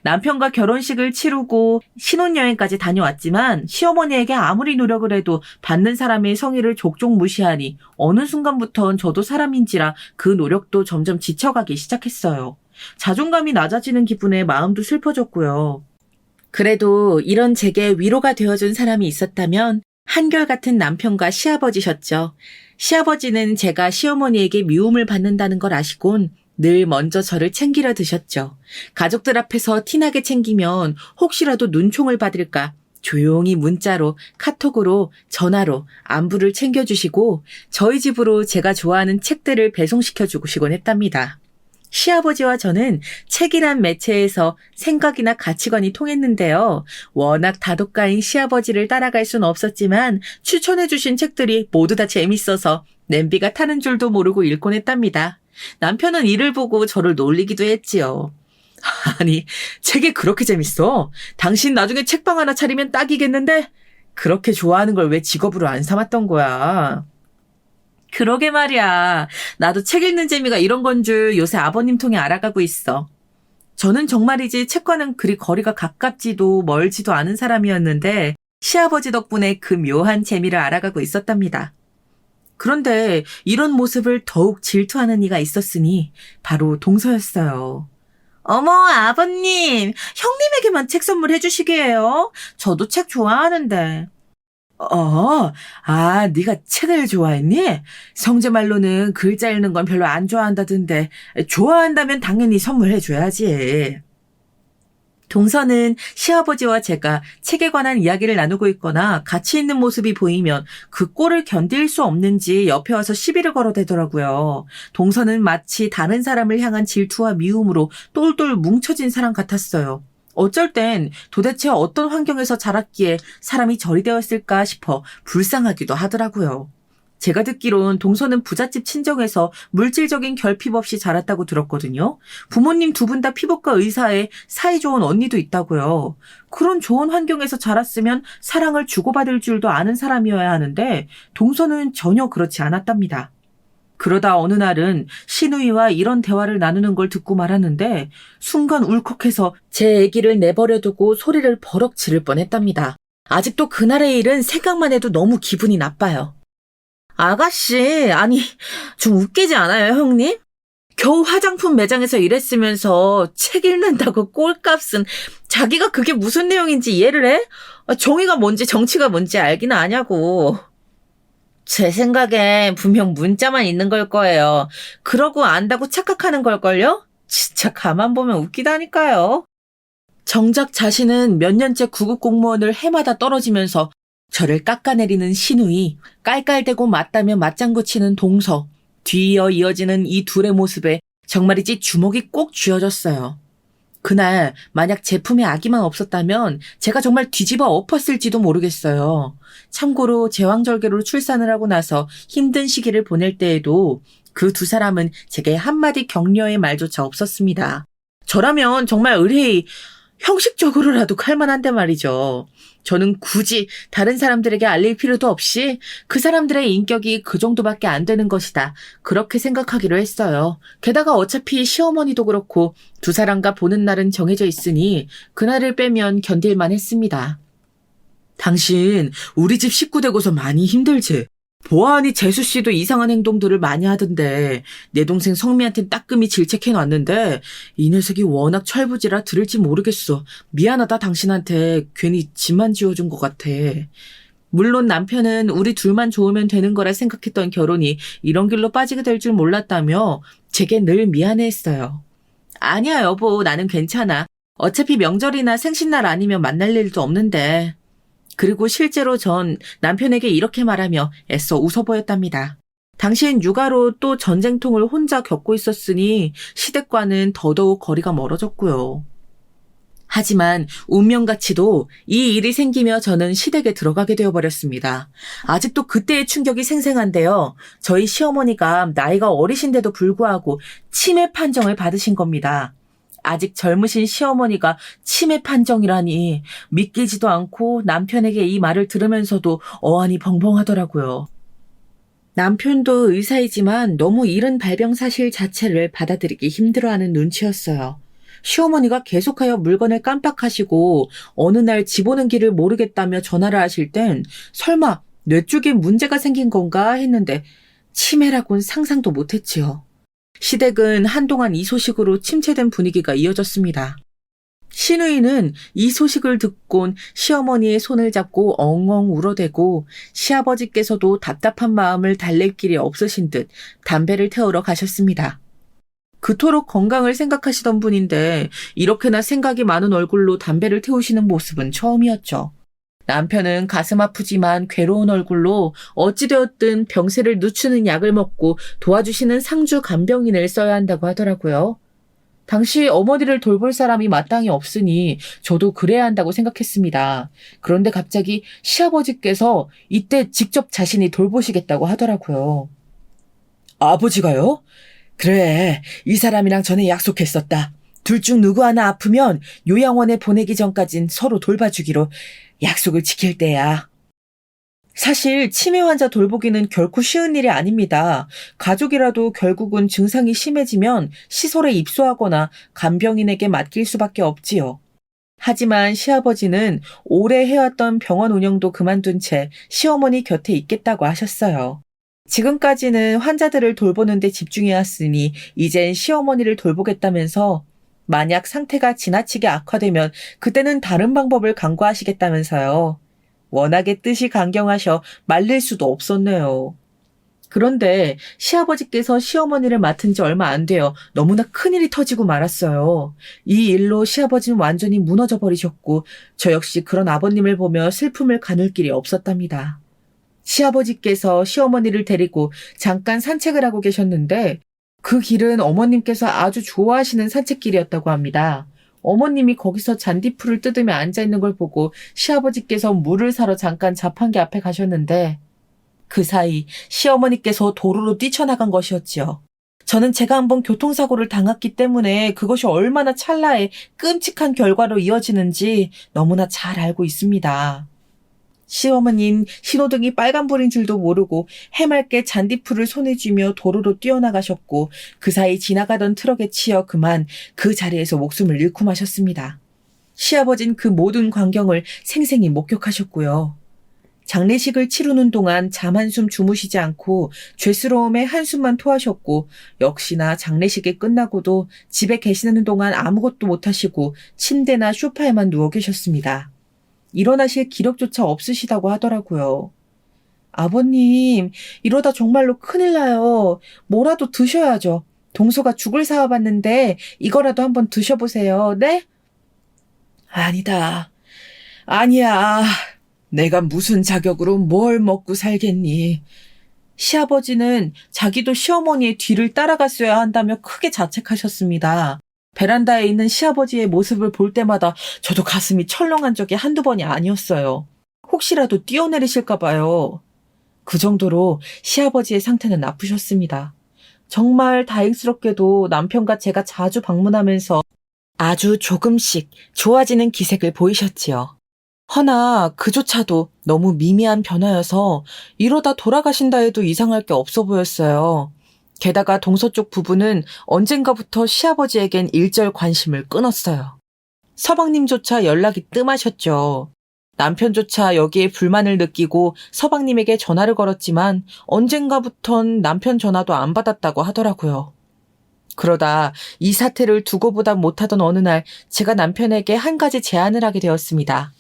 남편과 결혼식을 치르고 신혼여행까지 다녀왔지만 시어머니에게 아무리 노력을 해도 받는 사람의 성의를 족족 무시하니 어느 순간부턴 저도 사람인지라 그 노력도 점점 지쳐가기 시작했어요. 자존감이 낮아지는 기분에 마음도 슬퍼졌고요. 그래도 이런 제게 위로가 되어준 사람이 있었다면 한결같은 남편과 시아버지셨죠. 시아버지는 제가 시어머니에게 미움을 받는다는 걸 아시곤 늘 먼저 저를 챙기려 드셨죠. 가족들 앞에서 티나게 챙기면 혹시라도 눈총을 받을까 조용히 문자로, 카톡으로, 전화로 안부를 챙겨주시고 저희 집으로 제가 좋아하는 책들을 배송시켜 주시곤 했답니다. 시아버지와 저는 책이란 매체에서 생각이나 가치관이 통했는데요. 워낙 다독가인 시아버지를 따라갈 순 없었지만 추천해 주신 책들이 모두 다 재밌어서 냄비가 타는 줄도 모르고 읽곤 했답니다. 남편은 이를 보고 저를 놀리기도 했지요. 아니, 책이 그렇게 재밌어? 당신 나중에 책방 하나 차리면 딱이겠는데? 그렇게 좋아하는 걸 왜 직업으로 안 삼았던 거야? 그러게 말이야. 나도 책 읽는 재미가 이런 건 줄 요새 아버님 통해 알아가고 있어. 저는 정말이지 책과는 그리 거리가 가깝지도 멀지도 않은 사람이었는데 시아버지 덕분에 그 묘한 재미를 알아가고 있었답니다. 그런데 이런 모습을 더욱 질투하는 이가 있었으니 바로 동서였어요. 어머, 아버님, 형님에게만 책 선물해 주시게요. 저도 책 좋아하는데. 네가 책을 좋아했니? 성재 말로는 글자 읽는 건 별로 안 좋아한다던데 좋아한다면 당연히 선물해 줘야지. 동서는 시아버지와 제가 책에 관한 이야기를 나누고 있거나 같이 있는 모습이 보이면 그 꼴을 견딜 수 없는지 옆에 와서 시비를 걸어대더라고요. 동서는 마치 다른 사람을 향한 질투와 미움으로 똘똘 뭉쳐진 사람 같았어요. 어쩔 땐 도대체 어떤 환경에서 자랐기에 사람이 저리 되었을까 싶어 불쌍하기도 하더라고요. 제가 듣기론 동서는 부잣집 친정에서 물질적인 결핍 없이 자랐다고 들었거든요. 부모님 두 분 다 피부과 의사에 사이좋은 언니도 있다고요. 그런 좋은 환경에서 자랐으면 사랑을 주고받을 줄도 아는 사람이어야 하는데 동서는 전혀 그렇지 않았답니다. 그러다 어느 날은 시누이와 이런 대화를 나누는 걸 듣고 말았는데 순간 울컥해서 제 아기를 내버려두고 소리를 버럭 지를 뻔했답니다. 아직도 그날의 일은 생각만 해도 너무 기분이 나빠요. 아가씨, 아니 좀 웃기지 않아요, 형님? 겨우 화장품 매장에서 일했으면서 책 읽는다고 꼴값은 자기가 그게 무슨 내용인지 이해를 해? 정의가 뭔지 정치가 뭔지 알기는 아냐고. 제 생각엔 분명 문자만 있는 걸 거예요. 그러고 안다고 착각하는 걸걸요? 진짜 가만 보면 웃기다니까요. 정작 자신은 몇 년째 구급 공무원을 해마다 떨어지면서 저를 깎아내리는 시누이, 깔깔대고 맞다며 맞장구 치는 동서, 뒤이어 이어지는 이 둘의 모습에 정말이지 주먹이 꼭 쥐어졌어요. 그날 만약 제품에 아기만 없었다면 제가 정말 뒤집어 엎었을지도 모르겠어요. 참고로 제왕절개로 출산을 하고 나서 힘든 시기를 보낼 때에도 그 두 사람은 제게 한마디 격려의 말조차 없었습니다. 저라면 정말 의뢰의 형식적으로라도 칼만한데 말이죠. 저는 굳이 다른 사람들에게 알릴 필요도 없이 그 사람들의 인격이 그 정도밖에 안 되는 것이다. 그렇게 생각하기로 했어요. 게다가 어차피 시어머니도 그렇고 두 사람과 보는 날은 정해져 있으니 그날을 빼면 견딜만 했습니다. 당신 우리 집 식구 되고서 많이 힘들지? 보아하니 재수씨도 이상한 행동들을 많이 하던데 내 동생 성미한텐 따끔히 질책해놨는데 이 녀석이 워낙 철부지라 들을지 모르겠어. 미안하다 당신한테 괜히 집만 지어준 것 같아. 물론 남편은 우리 둘만 좋으면 되는 거라 생각했던 결혼이 이런 길로 빠지게 될 줄 몰랐다며 제게 늘 미안해했어요. 아니야 여보, 나는 괜찮아. 어차피 명절이나 생신날 아니면 만날 일도 없는데. 그리고 실제로 전 남편에게 이렇게 말하며 애써 웃어 보였답니다. 당시엔 육아로 또 전쟁통을 혼자 겪고 있었으니 시댁과는 더더욱 거리가 멀어졌고요. 하지만 운명같이도 이 일이 생기며 저는 시댁에 들어가게 되어버렸습니다. 아직도 그때의 충격이 생생한데요. 저희 시어머니가 나이가 어리신데도 불구하고 치매 판정을 받으신 겁니다. 아직 젊으신 시어머니가 치매 판정이라니 믿기지도 않고 남편에게 이 말을 들으면서도 어안이 벙벙하더라고요. 남편도 의사이지만 너무 이른 발병 사실 자체를 받아들이기 힘들어하는 눈치였어요. 시어머니가 계속하여 물건을 깜빡하시고 어느 날 집 오는 길을 모르겠다며 전화를 하실 땐 설마 뇌 쪽에 문제가 생긴 건가 했는데 치매라곤 상상도 못했지요. 시댁은 한동안 이 소식으로 침체된 분위기가 이어졌습니다. 시누이는 이 소식을 듣곤 시어머니의 손을 잡고 엉엉 울어대고 시아버지께서도 답답한 마음을 달랠 길이 없으신 듯 담배를 태우러 가셨습니다. 그토록 건강을 생각하시던 분인데 이렇게나 생각이 많은 얼굴로 담배를 태우시는 모습은 처음이었죠. 남편은 가슴 아프지만 괴로운 얼굴로 어찌되었든 병세를 늦추는 약을 먹고 도와주시는 상주 간병인을 써야 한다고 하더라고요. 당시 어머니를 돌볼 사람이 마땅히 없으니 저도 그래야 한다고 생각했습니다. 그런데 갑자기 시아버지께서 이때 직접 자신이 돌보시겠다고 하더라고요. 아버지가요? 그래, 이 사람이랑 전에 약속했었다. 둘 중 누구 하나 아프면 요양원에 보내기 전까진 서로 돌봐주기로 약속을 지킬 때야. 사실 치매 환자 돌보기는 결코 쉬운 일이 아닙니다. 가족이라도 결국은 증상이 심해지면 시설에 입소하거나 간병인에게 맡길 수밖에 없지요. 하지만 시아버지는 오래 해왔던 병원 운영도 그만둔 채 시어머니 곁에 있겠다고 하셨어요. 지금까지는 환자들을 돌보는 데 집중해왔으니 이젠 시어머니를 돌보겠다면서 만약 상태가 지나치게 악화되면 그때는 다른 방법을 강구하시겠다면서요. 워낙에 뜻이 강경하셔 말릴 수도 없었네요. 그런데 시아버지께서 시어머니를 맡은 지 얼마 안 되어 너무나 큰일이 터지고 말았어요. 이 일로 시아버지는 완전히 무너져 버리셨고 저 역시 그런 아버님을 보며 슬픔을 가눌 길이 없었답니다. 시아버지께서 시어머니를 데리고 잠깐 산책을 하고 계셨는데 그 길은 어머님께서 아주 좋아하시는 산책길이었다고 합니다. 어머님이 거기서 잔디풀을 뜯으며 앉아있는 걸 보고 시아버지께서 물을 사러 잠깐 자판기 앞에 가셨는데 그 사이 시어머니께서 도로로 뛰쳐나간 것이었지요. 저는 제가 한번 교통사고를 당했기 때문에 그것이 얼마나 찰나에 끔찍한 결과로 이어지는지 너무나 잘 알고 있습니다. 시어머니는 신호등이 빨간불인 줄도 모르고 해맑게 잔디풀을 손에 쥐며 도로로 뛰어나가셨고 그 사이 지나가던 트럭에 치여 그만 그 자리에서 목숨을 잃고 마셨습니다. 시아버진 그 모든 광경을 생생히 목격하셨고요. 장례식을 치르는 동안 잠 한숨 주무시지 않고 죄스러움에 한숨만 토하셨고 역시나 장례식이 끝나고도 집에 계시는 동안 아무것도 못하시고 침대나 소파에만 누워 계셨습니다. 일어나실 기력조차 없으시다고 하더라고요. 아버님, 이러다 정말로 큰일 나요. 뭐라도 드셔야죠. 동서가 죽을 사와봤는데 이거라도 한번 드셔보세요. 네? 아니다. 아니야. 내가 무슨 자격으로 뭘 먹고 살겠니? 시아버지는 자기도 시어머니의 뒤를 따라갔어야 한다며 크게 자책하셨습니다. 베란다에 있는 시아버지의 모습을 볼 때마다 저도 가슴이 철렁한 적이 한두 번이 아니었어요. 혹시라도 뛰어내리실까 봐요. 그 정도로 시아버지의 상태는 나쁘셨습니다. 정말 다행스럽게도 남편과 제가 자주 방문하면서 아주 조금씩 좋아지는 기색을 보이셨지요. 허나 그조차도 너무 미미한 변화여서 이러다 돌아가신다 해도 이상할 게 없어 보였어요. 게다가 동서쪽 부부는 언젠가부터 시아버지에겐 일절 관심을 끊었어요. 서방님조차 연락이 뜸하셨죠. 남편조차 여기에 불만을 느끼고 서방님에게 전화를 걸었지만 언젠가부턴 남편 전화도 안 받았다고 하더라고요. 그러다 이 사태를 두고 보다 못하던 어느 날 제가 남편에게 한 가지 제안을 하게 되었습니다.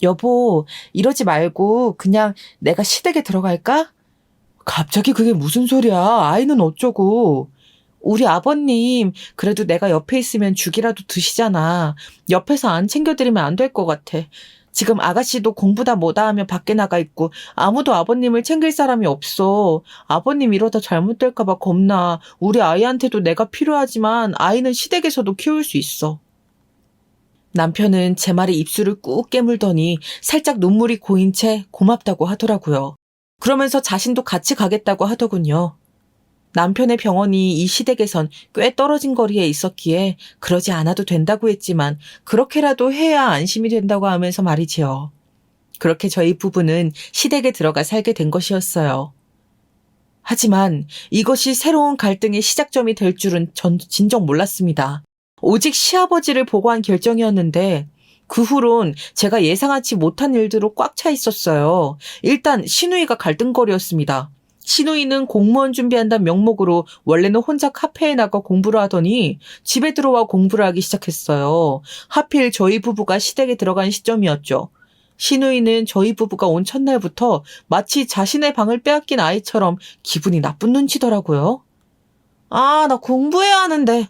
여보, 이러지 말고 그냥 내가 시댁에 들어갈까? 갑자기 그게 무슨 소리야? 아이는 어쩌고? 우리 아버님, 그래도 내가 옆에 있으면 죽이라도 드시잖아. 옆에서 안 챙겨드리면 안 될 것 같아. 지금 아가씨도 공부다 뭐다 하며 밖에 나가 있고 아무도 아버님을 챙길 사람이 없어. 아버님 이러다 잘못될까봐 겁나. 우리 아이한테도 내가 필요하지만 아이는 시댁에서도 키울 수 있어. 남편은 제 말에 입술을 꾹 깨물더니 살짝 눈물이 고인 채 고맙다고 하더라고요. 그러면서 자신도 같이 가겠다고 하더군요. 남편의 병원이 이 시댁에선 꽤 떨어진 거리에 있었기에 그러지 않아도 된다고 했지만 그렇게라도 해야 안심이 된다고 하면서 말이지요. 그렇게 저희 부부는 시댁에 들어가 살게 된 것이었어요. 하지만 이것이 새로운 갈등의 시작점이 될 줄은 전 진정 몰랐습니다. 오직 시아버지를 보고 한 결정이었는데 그 후론 제가 예상하지 못한 일들로 꽉 차 있었어요. 일단 시누이가 갈등거리였습니다. 시누이는 공무원 준비한다는 명목으로 원래는 혼자 카페에 나가 공부를 하더니 집에 들어와 공부를 하기 시작했어요. 하필 저희 부부가 시댁에 들어간 시점이었죠. 시누이는 저희 부부가 온 첫날부터 마치 자신의 방을 빼앗긴 아이처럼 기분이 나쁜 눈치더라고요. 아, 나 공부해야 하는데.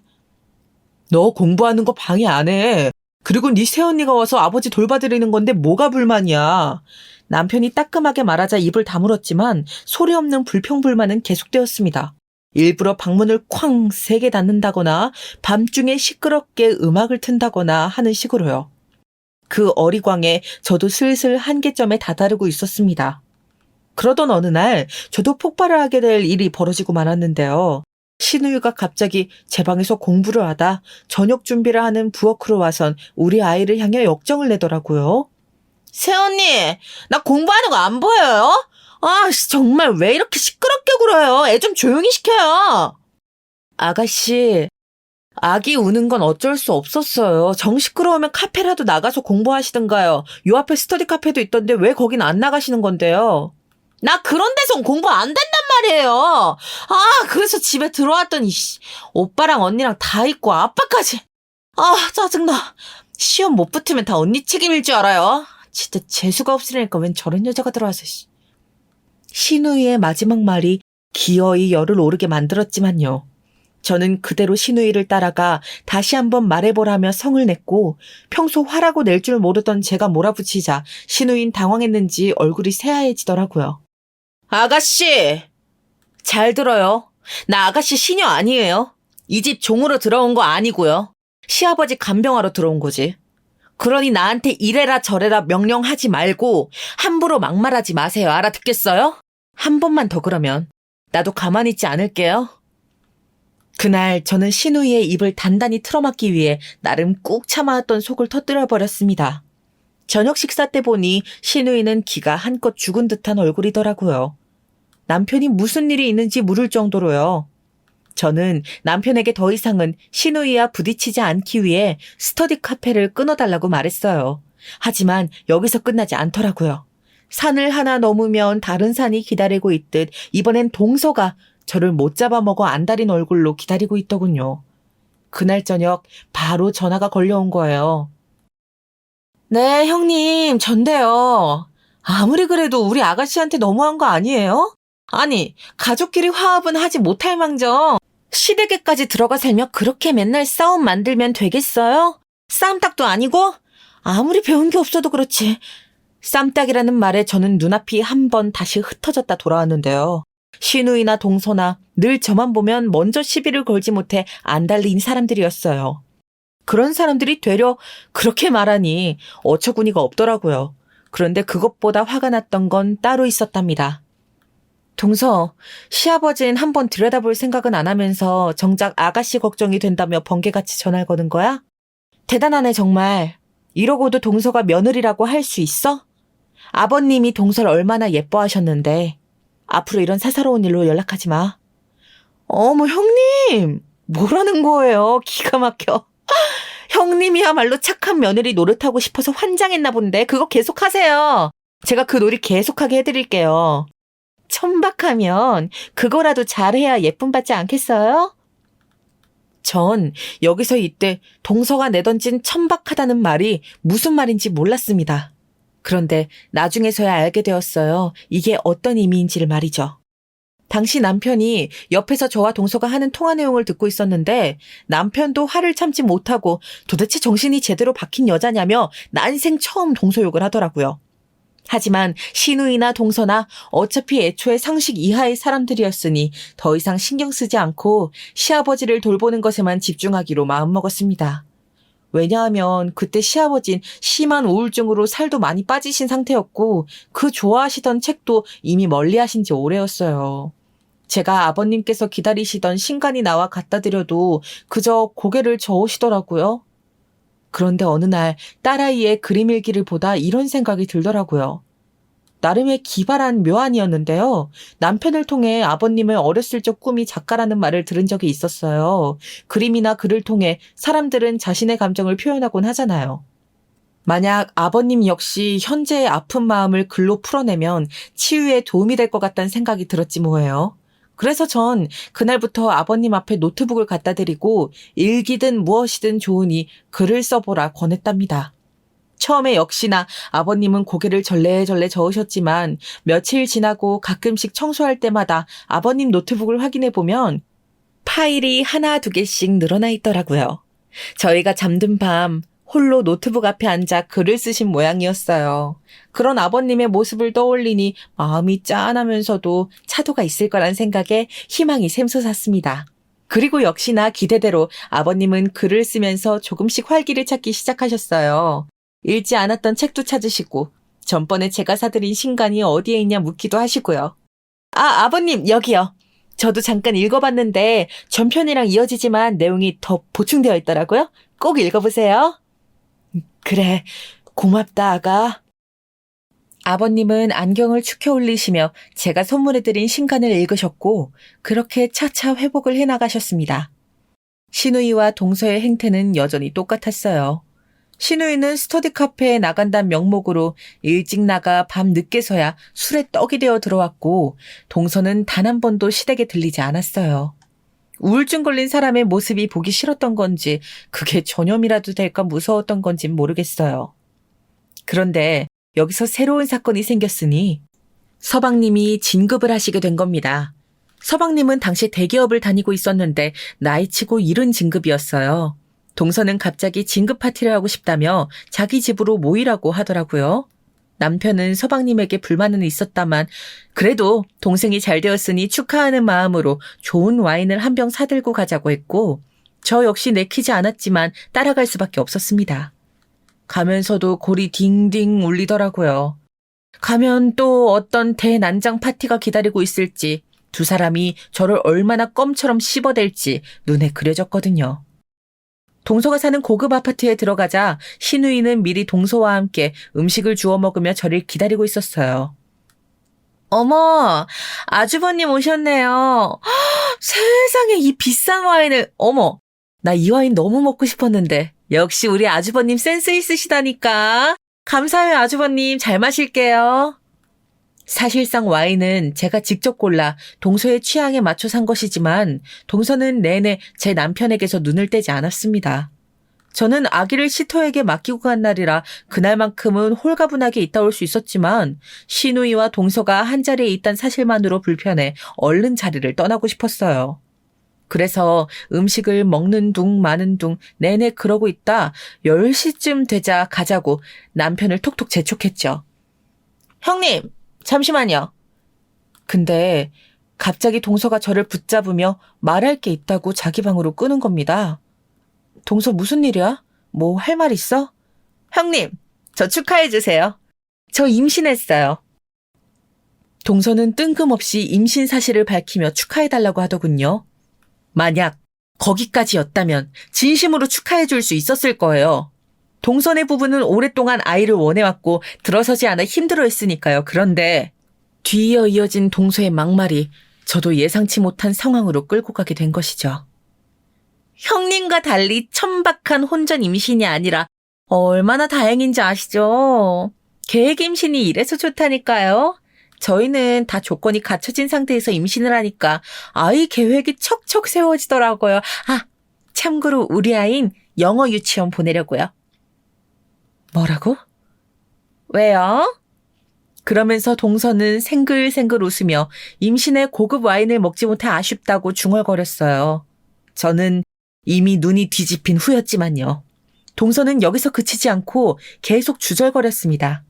너 공부하는 거 방해 안 해. 그리고 네 새언니가 와서 아버지 돌봐드리는 건데 뭐가 불만이야. 남편이 따끔하게 말하자 입을 다물었지만 소리 없는 불평불만은 계속되었습니다. 일부러 방문을 쾅 3개 닫는다거나 밤중에 시끄럽게 음악을 튼다거나 하는 식으로요. 그 어리광에 저도 슬슬 한계점에 다다르고 있었습니다. 그러던 어느 날 저도 폭발을 하게 될 일이 벌어지고 말았는데요. 시누이가 갑자기 제 방에서 공부를 하다 저녁 준비를 하는 부엌으로 와선 우리 아이를 향해 역정을 내더라고요. 새언니, 나 공부하는 거 안 보여요? 아, 정말 왜 이렇게 시끄럽게 굴어요? 애 좀 조용히 시켜요. 아가씨, 아기 우는 건 어쩔 수 없었어요. 정 시끄러우면 카페라도 나가서 공부하시든가요. 요 앞에 스터디 카페도 있던데 왜 거긴 안 나가시는 건데요? 나 그런 데선 공부 안 된단 말이에요. 아, 그래서 집에 들어왔더니 오빠랑 언니랑 다 있고 아빠까지. 아, 짜증나. 시험 못 붙으면 다 언니 책임일 줄 알아요. 진짜 재수가 없으니까 웬 저런 여자가 들어와서. 시누이의 마지막 말이 기어이 열을 오르게 만들었지만요. 저는 그대로 시누이를 따라가 다시 한번 말해보라며 성을 냈고 평소 화라고 낼 줄 모르던 제가 몰아붙이자 시누이는 당황했는지 얼굴이 새하얘지더라고요. 아가씨, 잘 들어요. 나 아가씨 시녀 아니에요. 이 집 종으로 들어온 거 아니고요. 시아버지 간병하러 들어온 거지. 그러니 나한테 이래라 저래라 명령하지 말고 함부로 막말하지 마세요. 알아듣겠어요? 한 번만 더 그러면 나도 가만히 있지 않을게요. 그날 저는 시누이의 입을 단단히 틀어막기 위해 나름 꾹 참아왔던 속을 터뜨려버렸습니다. 저녁 식사 때 보니 시누이는 기가 한껏 죽은 듯한 얼굴이더라고요. 남편이 무슨 일이 있는지 물을 정도로요. 저는 남편에게 더 이상은 시누이와 부딪히지 않기 위해 스터디 카페를 끊어달라고 말했어요. 하지만 여기서 끝나지 않더라고요. 산을 하나 넘으면 다른 산이 기다리고 있듯 이번엔 동서가 저를 못 잡아먹어 안달인 얼굴로 기다리고 있더군요. 그날 저녁 바로 전화가 걸려온 거예요. 네, 형님, 전데요. 아무리 그래도 우리 아가씨한테 너무한 거 아니에요? 아니, 가족끼리 화합은 하지 못할 망정 시댁에까지 들어가 살며 그렇게 맨날 싸움 만들면 되겠어요? 쌈딱도 아니고? 아무리 배운 게 없어도 그렇지. 쌈딱이라는 말에 저는 눈앞이 한 번 다시 흩어졌다 돌아왔는데요. 시누이나 동서나 늘 저만 보면 먼저 시비를 걸지 못해 안달린 사람들이었어요. 그런 사람들이 되려 그렇게 말하니 어처구니가 없더라고요. 그런데 그것보다 화가 났던 건 따로 있었답니다. 동서, 시아버진 한번 들여다볼 생각은 안 하면서 정작 아가씨 걱정이 된다며 번개같이 전화를 거는 거야? 대단하네 정말. 이러고도 동서가 며느리라고 할 수 있어? 아버님이 동서를 얼마나 예뻐하셨는데 앞으로 이런 사사로운 일로 연락하지 마. 어머 형님, 뭐라는 거예요? 기가 막혀. 형님이야말로 착한 며느리 노릇하고 싶어서 환장했나 본데 그거 계속하세요. 제가 그 놀이 계속하게 해드릴게요. 천박하면 그거라도 잘해야 예쁨 받지 않겠어요? 전 여기서 이때 동서가 내던진 천박하다는 말이 무슨 말인지 몰랐습니다. 그런데 나중에서야 알게 되었어요. 이게 어떤 의미인지를 말이죠. 당시 남편이 옆에서 저와 동서가 하는 통화 내용을 듣고 있었는데 남편도 화를 참지 못하고 도대체 정신이 제대로 박힌 여자냐며 난생 처음 동서욕을 하더라고요. 하지만 신우이나 동서나 어차피 애초에 상식 이하의 사람들이었으니 더 이상 신경 쓰지 않고 시아버지를 돌보는 것에만 집중하기로 마음먹었습니다. 왜냐하면 그때 시아버진 심한 우울증으로 살도 많이 빠지신 상태였고 그 좋아하시던 책도 이미 멀리하신 지 오래였어요. 제가 아버님께서 기다리시던 신간이 나와 갖다 드려도 그저 고개를 저으시더라고요. 그런데 어느 날 딸아이의 그림 일기를 보다 이런 생각이 들더라고요. 나름의 기발한 묘안이었는데요. 남편을 통해 아버님의 어렸을 적 꿈이 작가라는 말을 들은 적이 있었어요. 그림이나 글을 통해 사람들은 자신의 감정을 표현하곤 하잖아요. 만약 아버님 역시 현재의 아픈 마음을 글로 풀어내면 치유에 도움이 될 것 같다는 생각이 들었지 뭐예요. 그래서 전 그날부터 아버님 앞에 노트북을 갖다 드리고 일기든 무엇이든 좋으니 글을 써보라 권했답니다. 처음에 역시나 아버님은 고개를 절레절레 저으셨지만 며칠 지나고 가끔씩 청소할 때마다 아버님 노트북을 확인해 보면 파일이 하나 두 개씩 늘어나 있더라고요. 저희가 잠든 밤 홀로 노트북 앞에 앉아 글을 쓰신 모양이었어요. 그런 아버님의 모습을 떠올리니 마음이 짠하면서도 차도가 있을 거란 생각에 희망이 샘솟았습니다. 그리고 역시나 기대대로 아버님은 글을 쓰면서 조금씩 활기를 찾기 시작하셨어요. 읽지 않았던 책도 찾으시고 전번에 제가 사드린 신간이 어디에 있냐 묻기도 하시고요. 아버님 여기요. 저도 잠깐 읽어봤는데 전편이랑 이어지지만 내용이 더 보충되어 있더라고요. 꼭 읽어보세요. 그래, 고맙다 아가. 아버님은 안경을 축혀 올리시며 제가 선물해드린 신간을 읽으셨고 그렇게 차차 회복을 해나가셨습니다. 신우이와 동서의 행태는 여전히 똑같았어요. 신우이는 스터디 카페에 나간다는 명목으로 일찍 나가 밤 늦게서야 술에 떡이 되어 들어왔고 동서는 단 한 번도 시댁에 들리지 않았어요. 우울증 걸린 사람의 모습이 보기 싫었던 건지 그게 전염이라도 될까 무서웠던 건진 모르겠어요. 그런데 여기서 새로운 사건이 생겼으니 서방님이 진급을 하시게 된 겁니다. 서방님은 당시 대기업을 다니고 있었는데 나이치고 이른 진급이었어요. 동서는 갑자기 진급 파티를 하고 싶다며 자기 집으로 모이라고 하더라고요. 남편은 서방님에게 불만은 있었다만 그래도 동생이 잘 되었으니 축하하는 마음으로 좋은 와인을 한 병 사들고 가자고 했고 저 역시 내키지 않았지만 따라갈 수밖에 없었습니다. 가면서도 골이 딩딩 울리더라고요. 가면 또 어떤 대난장 파티가 기다리고 있을지 두 사람이 저를 얼마나 껌처럼 씹어댈지 눈에 그려졌거든요. 동서가 사는 고급 아파트에 들어가자 신우이는 미리 동서와 함께 음식을 주워 먹으며 저를 기다리고 있었어요. 어머, 아주버님 오셨네요. 세상에 이 비싼 와인을, 어머, 나 이 와인 너무 먹고 싶었는데 역시 우리 아주버님 센스 있으시다니까. 감사해요 아주버님, 잘 마실게요. 사실상 와인은 제가 직접 골라 동서의 취향에 맞춰 산 것이지만 동서는 내내 제 남편에게서 눈을 떼지 않았습니다. 저는 아기를 시터에게 맡기고 간 날이라 그날만큼은 홀가분하게 있다 올 수 있었지만 신우이와 동서가 한자리에 있다는 사실만으로 불편해 얼른 자리를 떠나고 싶었어요. 그래서 음식을 먹는 둥 마는 둥 내내 그러고 있다 10시쯤 되자 가자고 남편을 톡톡 재촉했죠. 형님! 잠시만요. 근데 갑자기 동서가 저를 붙잡으며 말할 게 있다고 자기 방으로 끄는 겁니다. 동서 무슨 일이야? 뭐 할 말 있어? 형님, 저 축하해 주세요. 저 임신했어요. 동서는 뜬금없이 임신 사실을 밝히며 축하해 달라고 하더군요. 만약 거기까지였다면 진심으로 축하해 줄 수 있었을 거예요. 동선의 부부는 오랫동안 아이를 원해왔고 들어서지 않아 힘들어했으니까요. 그런데 뒤이어 이어진 동서의 막말이 저도 예상치 못한 상황으로 끌고 가게 된 것이죠. 형님과 달리 천박한 혼전 임신이 아니라 얼마나 다행인지 아시죠? 계획 임신이 이래서 좋다니까요. 저희는 다 조건이 갖춰진 상태에서 임신을 하니까 아이 계획이 척척 세워지더라고요. 참고로 우리 아이는 영어 유치원 보내려고요. 뭐라고? 왜요? 그러면서 동서는 생글생글 웃으며 임신에 고급 와인을 먹지 못해 아쉽다고 중얼거렸어요. 저는 이미 눈이 뒤집힌 후였지만요. 동서는 여기서 그치지 않고 계속 주절거렸습니다.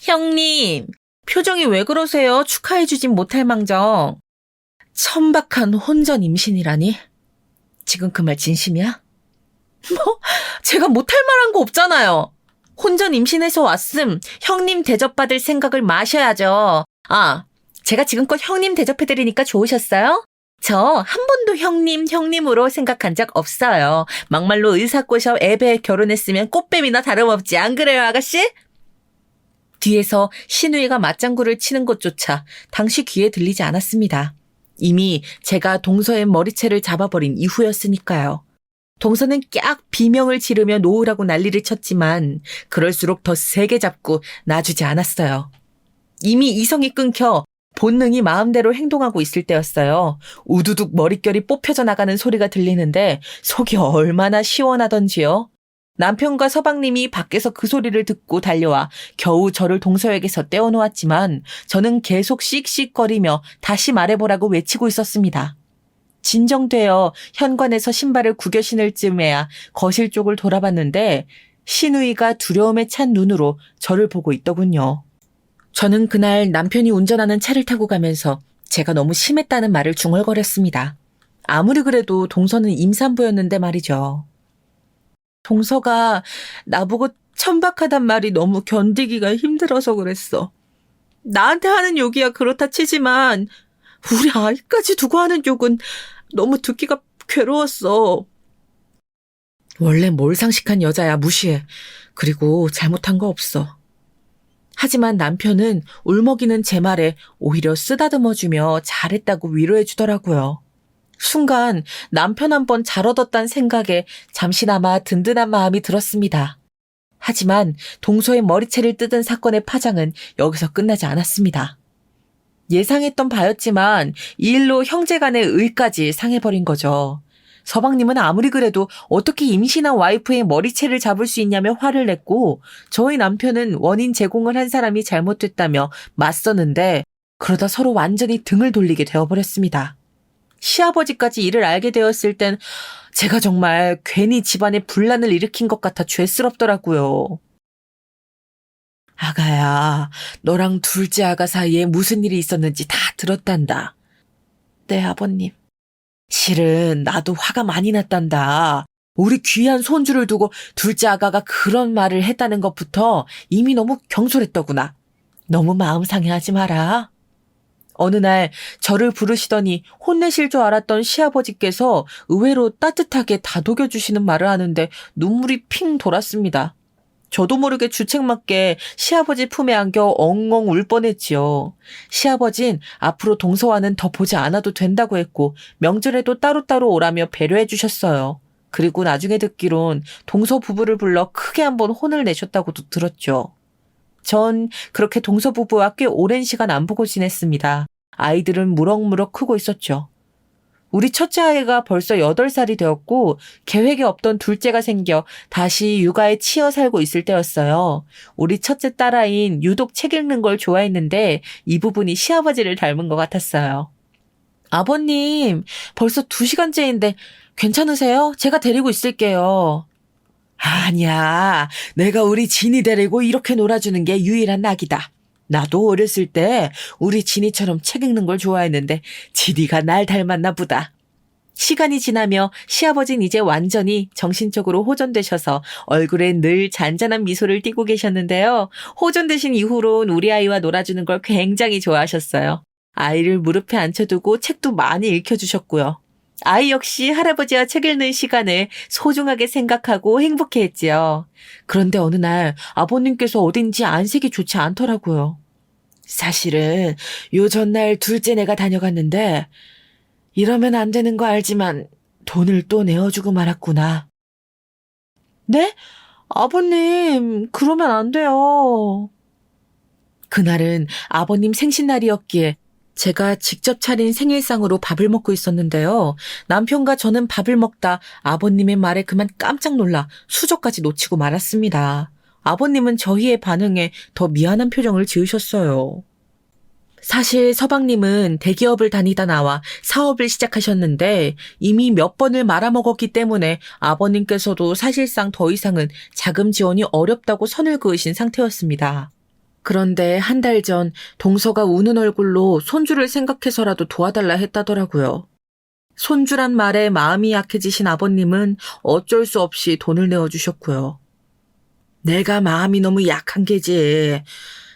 형님, 표정이 왜 그러세요? 축하해주진 못할 망정. 천박한 혼전 임신이라니? 지금 그 말 진심이야? 뭐? 제가 못할 말한 거 없잖아요. 혼전 임신해서 왔음. 형님 대접받을 생각을 마셔야죠. 아, 제가 지금껏 형님 대접해드리니까 좋으셨어요? 저 한 번도 형님으로 생각한 적 없어요. 막말로 의사 꼬셔 애배 결혼했으면 꽃뱀이나 다름없지. 안 그래요, 아가씨? 뒤에서 신우이가 맞장구를 치는 것조차 당시 귀에 들리지 않았습니다. 이미 제가 동서의 머리채를 잡아버린 이후였으니까요. 동서는 깍 비명을 지르며 놓으라고 난리를 쳤지만 그럴수록 더 세게 잡고 놔주지 않았어요. 이미 이성이 끊겨 본능이 마음대로 행동하고 있을 때였어요. 우두둑 머릿결이 뽑혀져 나가는 소리가 들리는데 속이 얼마나 시원하던지요. 남편과 서방님이 밖에서 그 소리를 듣고 달려와 겨우 저를 동서에게서 떼어놓았지만 저는 계속 씩씩거리며 다시 말해보라고 외치고 있었습니다. 진정되어 현관에서 신발을 구겨 신을 쯤에야 거실 쪽을 돌아봤는데 신우이가 두려움에 찬 눈으로 저를 보고 있더군요. 저는 그날 남편이 운전하는 차를 타고 가면서 제가 너무 심했다는 말을 중얼거렸습니다. 아무리 그래도 동서는 임산부였는데 말이죠. 동서가 나보고 천박하단 말이 너무 견디기가 힘들어서 그랬어. 나한테 하는 욕이야 그렇다 치지만 우리 아이까지 두고 하는 욕은 너무 듣기가 괴로웠어. 원래 몰상식한 여자야 무시해. 그리고 잘못한 거 없어. 하지만 남편은 울먹이는 제 말에 오히려 쓰다듬어주며 잘했다고 위로해주더라고요. 순간 남편 한 번 잘 얻었단 생각에 잠시나마 든든한 마음이 들었습니다. 하지만 동서의 머리채를 뜯은 사건의 파장은 여기서 끝나지 않았습니다. 예상했던 바였지만 이 일로 형제간의 의까지 상해버린 거죠. 서방님은 아무리 그래도 어떻게 임신한 와이프의 머리채를 잡을 수 있냐며 화를 냈고 저희 남편은 원인 제공을 한 사람이 잘못됐다며 맞서는데 그러다 서로 완전히 등을 돌리게 되어버렸습니다. 시아버지까지 이를 알게 되었을 땐 제가 정말 괜히 집안에 분란을 일으킨 것 같아 죄스럽더라고요. 아가야, 너랑 둘째 아가 사이에 무슨 일이 있었는지 다 들었단다. 네, 아버님. 실은 나도 화가 많이 났단다. 우리 귀한 손주를 두고 둘째 아가가 그런 말을 했다는 것부터 이미 너무 경솔했더구나. 너무 마음 상해하지 마라. 어느 날 저를 부르시더니 혼내실 줄 알았던 시아버지께서 의외로 따뜻하게 다독여주시는 말을 하는데 눈물이 핑 돌았습니다. 저도 모르게 주책맞게 시아버지 품에 안겨 엉엉 울 뻔했지요. 시아버진 앞으로 동서와는 더 보지 않아도 된다고 했고 명절에도 따로따로 오라며 배려해 주셨어요. 그리고 나중에 듣기론 동서 부부를 불러 크게 한번 혼을 내셨다고도 들었죠. 전 그렇게 동서 부부와 꽤 오랜 시간 안 보고 지냈습니다. 아이들은 무럭무럭 크고 있었죠. 우리 첫째 아이가 벌써 8살이 되었고 계획에 없던 둘째가 생겨 다시 육아에 치여 살고 있을 때였어요. 우리 첫째 딸아이는 유독 책 읽는 걸 좋아했는데 이 부분이 시아버지를 닮은 것 같았어요. 아버님, 벌써 2시간째인데 괜찮으세요? 제가 데리고 있을게요. 아니야, 내가 우리 진이 데리고 이렇게 놀아주는 게 유일한 낙이다. 나도 어렸을 때 우리 진이처럼 책 읽는 걸 좋아했는데 진이가 날 닮았나 보다. 시간이 지나며 시아버지는 이제 완전히 정신적으로 호전되셔서 얼굴에 늘 잔잔한 미소를 띠고 계셨는데요. 호전되신 이후론 우리 아이와 놀아주는 걸 굉장히 좋아하셨어요. 아이를 무릎에 앉혀두고 책도 많이 읽혀주셨고요. 아이 역시 할아버지와 책 읽는 시간을 소중하게 생각하고 행복해했지요. 그런데 어느 날 아버님께서 어딘지 안색이 좋지 않더라고요. 사실은 요 전날 둘째 내가 다녀갔는데 이러면 안 되는 거 알지만 돈을 또 내어주고 말았구나. 네? 아버님, 그러면 안 돼요. 그날은 아버님 생신날이었기에 제가 직접 차린 생일상으로 밥을 먹고 있었는데요. 남편과 저는 밥을 먹다 아버님의 말에 그만 깜짝 놀라 수저까지 놓치고 말았습니다. 아버님은 저희의 반응에 더 미안한 표정을 지으셨어요. 사실 서방님은 대기업을 다니다 나와 사업을 시작하셨는데 이미 몇 번을 말아먹었기 때문에 아버님께서도 사실상 더 이상은 자금 지원이 어렵다고 선을 그으신 상태였습니다. 그런데 한 달 전 동서가 우는 얼굴로 손주를 생각해서라도 도와달라 했다더라고요. 손주란 말에 마음이 약해지신 아버님은 어쩔 수 없이 돈을 내어주셨고요. 내가 마음이 너무 약한 게지.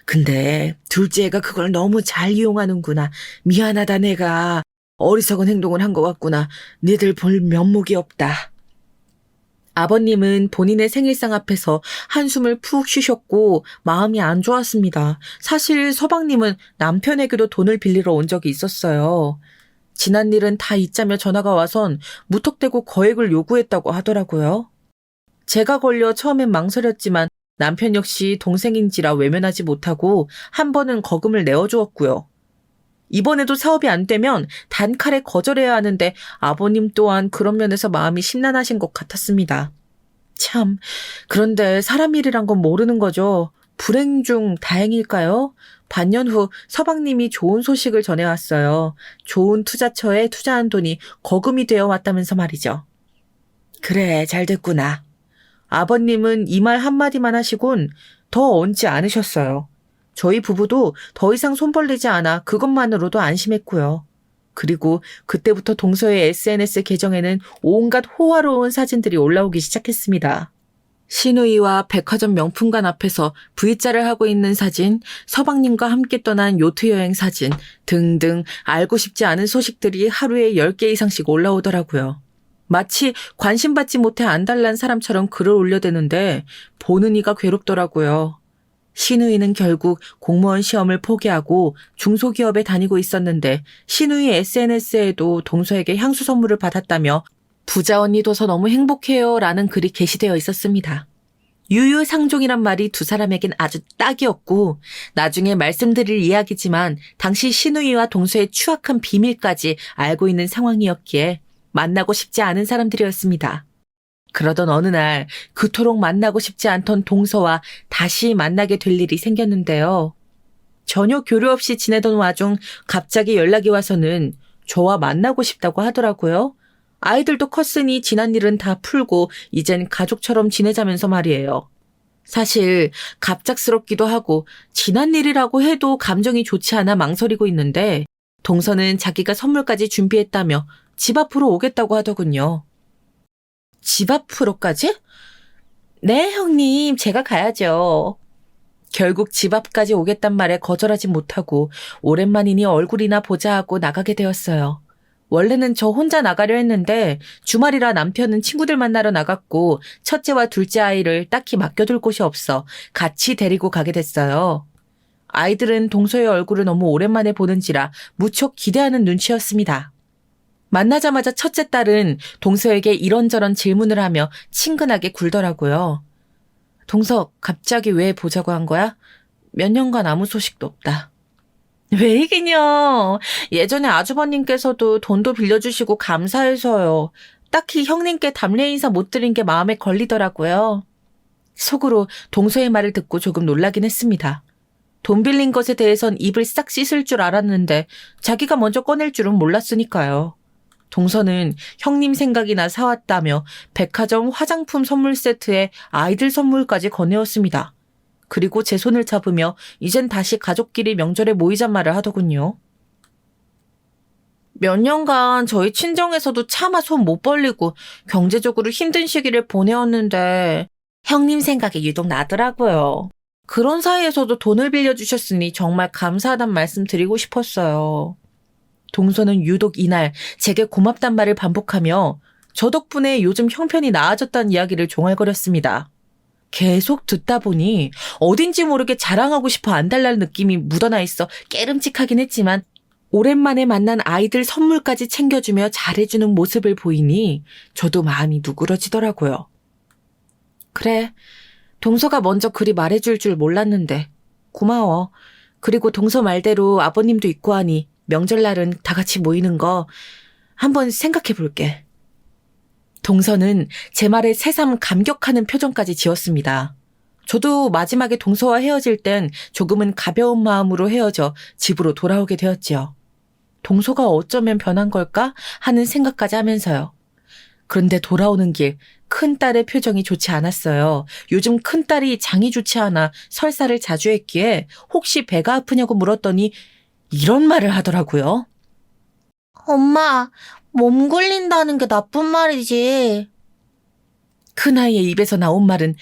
근데 둘째 애가 그걸 너무 잘 이용하는구나. 미안하다 내가. 어리석은 행동을 한 것 같구나. 니들 볼 면목이 없다. 아버님은 본인의 생일상 앞에서 한숨을 푹 쉬셨고 마음이 안 좋았습니다. 사실 서방님은 남편에게도 돈을 빌리러 온 적이 있었어요. 지난 일은 다 잊자며 전화가 와선 무턱대고 거액을 요구했다고 하더라고요. 제가 걸려 처음엔 망설였지만 남편 역시 동생인지라 외면하지 못하고 한 번은 거금을 내어주었고요. 이번에도 사업이 안 되면 단칼에 거절해야 하는데 아버님 또한 그런 면에서 마음이 심란하신 것 같았습니다. 참, 그런데 사람 일이란 건 모르는 거죠. 불행 중 다행일까요? 반년 후 서방님이 좋은 소식을 전해왔어요. 좋은 투자처에 투자한 돈이 거금이 되어 왔다면서 말이죠. 그래, 잘 됐구나. 아버님은 이 말 한마디만 하시곤 더 얹지 않으셨어요. 저희 부부도 더 이상 손 벌리지 않아 그것만으로도 안심했고요. 그리고 그때부터 동서의 SNS 계정에는 온갖 호화로운 사진들이 올라오기 시작했습니다. 시누이와 백화점 명품관 앞에서 V자를 하고 있는 사진, 서방님과 함께 떠난 요트 여행 사진 등등 알고 싶지 않은 소식들이 하루에 10개 이상씩 올라오더라고요. 마치 관심받지 못해 안달난 사람처럼 글을 올려대는데 보는 이가 괴롭더라고요. 시누이는 결국 공무원 시험을 포기하고 중소기업에 다니고 있었는데 시누이 SNS에도 동서에게 향수 선물을 받았다며 부자 언니 둬서 너무 행복해요 라는 글이 게시되어 있었습니다. 유유상종이란 말이 두 사람에겐 아주 딱이었고 나중에 말씀드릴 이야기지만 당시 시누이와 동서의 추악한 비밀까지 알고 있는 상황이었기에 만나고 싶지 않은 사람들이었습니다. 그러던 어느 날 그토록 만나고 싶지 않던 동서와 다시 만나게 될 일이 생겼는데요. 전혀 교류 없이 지내던 와중 갑자기 연락이 와서는 저와 만나고 싶다고 하더라고요. 아이들도 컸으니 지난 일은 다 풀고 이젠 가족처럼 지내자면서 말이에요. 사실 갑작스럽기도 하고 지난 일이라고 해도 감정이 좋지 않아 망설이고 있는데 동서는 자기가 선물까지 준비했다며 집 앞으로 오겠다고 하더군요. 집 앞으로까지? 네, 형님, 제가 가야죠. 결국 집 앞까지 오겠단 말에 거절하지 못하고 오랜만이니 얼굴이나 보자 하고 나가게 되었어요. 원래는 저 혼자 나가려 했는데 주말이라 남편은 친구들 만나러 나갔고 첫째와 둘째 아이를 딱히 맡겨둘 곳이 없어 같이 데리고 가게 됐어요. 아이들은 동서의 얼굴을 너무 오랜만에 보는지라 무척 기대하는 눈치였습니다. 만나자마자 첫째 딸은 동서에게 이런저런 질문을 하며 친근하게 굴더라고요. 동서, 갑자기 왜 보자고 한 거야? 몇 년간 아무 소식도 없다. 왜 이기냐? 예전에 아주버님께서도 돈도 빌려주시고 감사해서요. 딱히 형님께 답례 인사 못 드린 게 마음에 걸리더라고요. 속으로 동서의 말을 듣고 조금 놀라긴 했습니다. 돈 빌린 것에 대해선 입을 싹 씻을 줄 알았는데 자기가 먼저 꺼낼 줄은 몰랐으니까요. 동서는 형님 생각이나 사왔다며 백화점 화장품 선물 세트에 아이들 선물까지 건네었습니다. 그리고 제 손을 잡으며 이젠 다시 가족끼리 명절에 모이잔 말을 하더군요. 몇 년간 저희 친정에서도 차마 손 못 벌리고 경제적으로 힘든 시기를 보내었는데 형님 생각이 유독 나더라고요. 그런 사이에서도 돈을 빌려주셨으니 정말 감사하단 말씀 드리고 싶었어요. 동서는 유독 이날 제게 고맙단 말을 반복하며 저 덕분에 요즘 형편이 나아졌다는 이야기를 종알거렸습니다. 계속 듣다 보니 어딘지 모르게 자랑하고 싶어 안달날 느낌이 묻어나 있어 깨름칙하긴 했지만 오랜만에 만난 아이들 선물까지 챙겨주며 잘해주는 모습을 보이니 저도 마음이 누그러지더라고요. 그래, 동서가 먼저 그리 말해줄 줄 몰랐는데 고마워. 그리고 동서 말대로 아버님도 있고 하니 명절날은 다 같이 모이는 거 한번 생각해 볼게. 동서는 제 말에 새삼 감격하는 표정까지 지었습니다. 저도 마지막에 동서와 헤어질 땐 조금은 가벼운 마음으로 헤어져 집으로 돌아오게 되었지요. 동서가 어쩌면 변한 걸까 하는 생각까지 하면서요. 그런데 돌아오는 길 큰딸의 표정이 좋지 않았어요. 요즘 큰딸이 장이 좋지 않아 설사를 자주 했기에 혹시 배가 아프냐고 물었더니 이런 말을 하더라고요. 엄마, 몸 굴린다는 게 나쁜 말이지. 큰아이의 입에서 나온 말은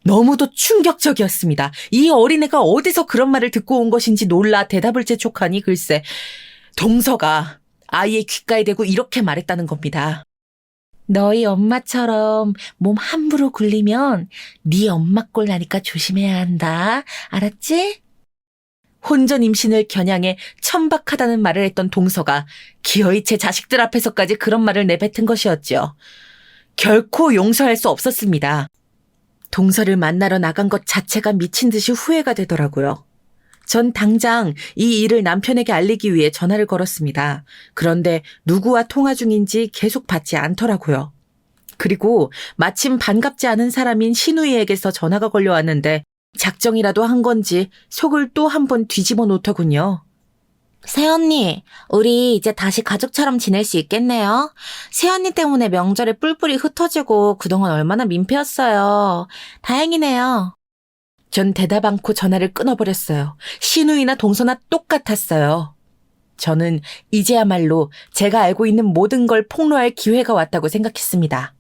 너무도 충격적이었습니다. 이 어린애가 어디서 그런 말을 듣고 온 것인지 놀라 대답을 재촉하니 글쎄 동서가 아이의 귓가에 대고 이렇게 말했다는 겁니다. 너희 엄마처럼 몸 함부로 굴리면 네 엄마 꼴 나니까 조심해야 한다. 알았지? 혼전 임신을 겨냥해 천박하다는 말을 했던 동서가 기어이 제 자식들 앞에서까지 그런 말을 내뱉은 것이었지요. 결코 용서할 수 없었습니다. 동서를 만나러 나간 것 자체가 미친 듯이 후회가 되더라고요. 전 당장 이 일을 남편에게 알리기 위해 전화를 걸었습니다. 그런데 누구와 통화 중인지 계속 받지 않더라고요. 그리고 마침 반갑지 않은 사람인 신우이에게서 전화가 걸려왔는데 작정이라도 한 건지 속을 또 한 번 뒤집어 놓더군요. 새언니, 우리 이제 다시 가족처럼 지낼 수 있겠네요. 새언니 때문에 명절에 뿔뿔이 흩어지고 그동안 얼마나 민폐였어요. 다행이네요. 전 대답 않고 전화를 끊어버렸어요. 신우이나 동서나 똑같았어요. 저는 이제야말로 제가 알고 있는 모든 걸 폭로할 기회가 왔다고 생각했습니다.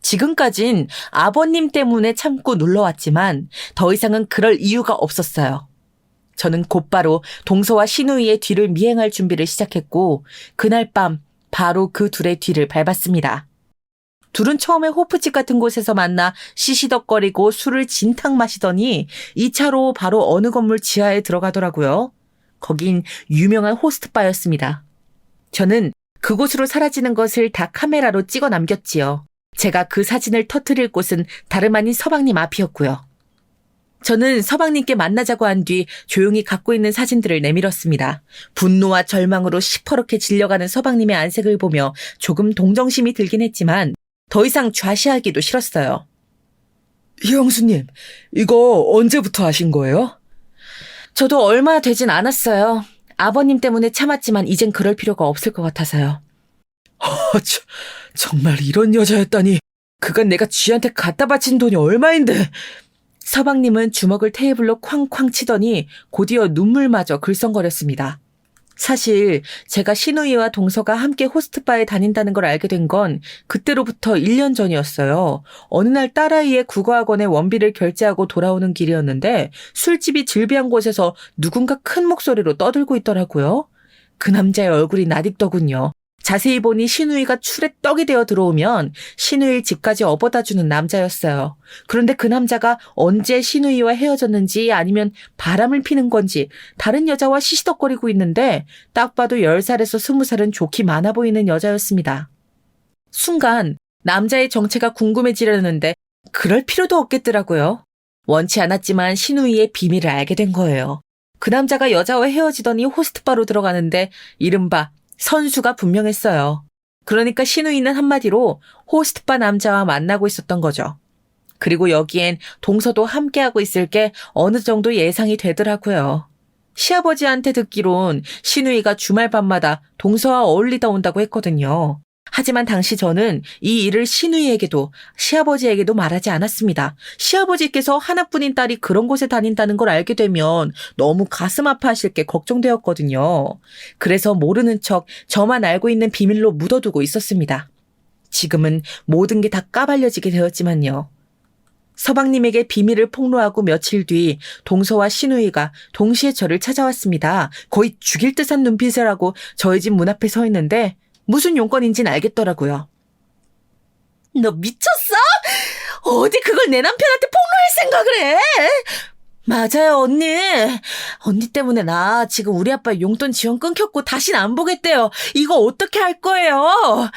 지금까진 아버님 때문에 참고 눌러왔지만 더 이상은 그럴 이유가 없었어요. 저는 곧바로 동서와 신우이의 뒤를 미행할 준비를 시작했고 그날 밤 바로 그 둘의 뒤를 밟았습니다. 둘은 처음에 호프집 같은 곳에서 만나 시시덕거리고 술을 진탕 마시더니 2차로 바로 어느 건물 지하에 들어가더라고요. 거긴 유명한 호스트바였습니다. 저는 그곳으로 사라지는 것을 다 카메라로 찍어 남겼지요. 제가 그 사진을 터뜨릴 곳은 다름 아닌 서방님 앞이었고요. 저는 서방님께 만나자고 한 뒤 조용히 갖고 있는 사진들을 내밀었습니다. 분노와 절망으로 시퍼렇게 질려가는 서방님의 안색을 보며 조금 동정심이 들긴 했지만 더 이상 좌시하기도 싫었어요. 형수님, 이거 언제부터 하신 거예요? 저도 얼마 되진 않았어요. 아버님 때문에 참았지만 이젠 그럴 필요가 없을 것 같아서요. 정말 이런 여자였다니. 그간 내가 쥐한테 갖다 바친 돈이 얼마인데. 서방님은 주먹을 테이블로 쾅쾅 치더니 곧이어 눈물마저 글썽거렸습니다. 사실 제가 신우이와 동서가 함께 호스트바에 다닌다는 걸 알게 된 건 그때로부터 1년 전이었어요. 어느 날 딸아이의 국어학원에 원비를 결제하고 돌아오는 길이었는데 술집이 즐비한 곳에서 누군가 큰 목소리로 떠들고 있더라고요. 그 남자의 얼굴이 낯익더군요. 자세히 보니 신우이가 술에 떡이 되어 들어오면 신우이를 집까지 업어다주는 남자였어요. 그런데 그 남자가 언제 신우이와 헤어졌는지 아니면 바람을 피는 건지 다른 여자와 시시덕거리고 있는데 딱 봐도 10살에서 20살은 좋기 많아 보이는 여자였습니다. 순간 남자의 정체가 궁금해지려는데 그럴 필요도 없겠더라고요. 원치 않았지만 신우이의 비밀을 알게 된 거예요. 그 남자가 여자와 헤어지더니 호스트바로 들어가는데 이른바 선수가 분명했어요. 그러니까 신우이는 한마디로 호스트바 남자와 만나고 있었던 거죠. 그리고 여기엔 동서도 함께하고 있을 게 어느 정도 예상이 되더라고요. 시아버지한테 듣기론 신우이가 주말 밤마다 동서와 어울리다 온다고 했거든요. 하지만 당시 저는 이 일을 신우이에게도 시아버지에게도 말하지 않았습니다. 시아버지께서 하나뿐인 딸이 그런 곳에 다닌다는 걸 알게 되면 너무 가슴 아파하실 게 걱정되었거든요. 그래서 모르는 척 저만 알고 있는 비밀로 묻어두고 있었습니다. 지금은 모든 게 다 까발려지게 되었지만요. 서방님에게 비밀을 폭로하고 며칠 뒤 동서와 신우이가 동시에 저를 찾아왔습니다. 거의 죽일 듯한 눈빛을 하고 저희 집 문 앞에 서 있는데 무슨 용건인지는 알겠더라고요. 너 미쳤어? 어디 그걸 내 남편한테 폭로할 생각을 해? 맞아요, 언니. 언니 때문에 나 지금 우리 아빠 용돈 지원 끊겼고 다신 안 보겠대요. 이거 어떻게 할 거예요?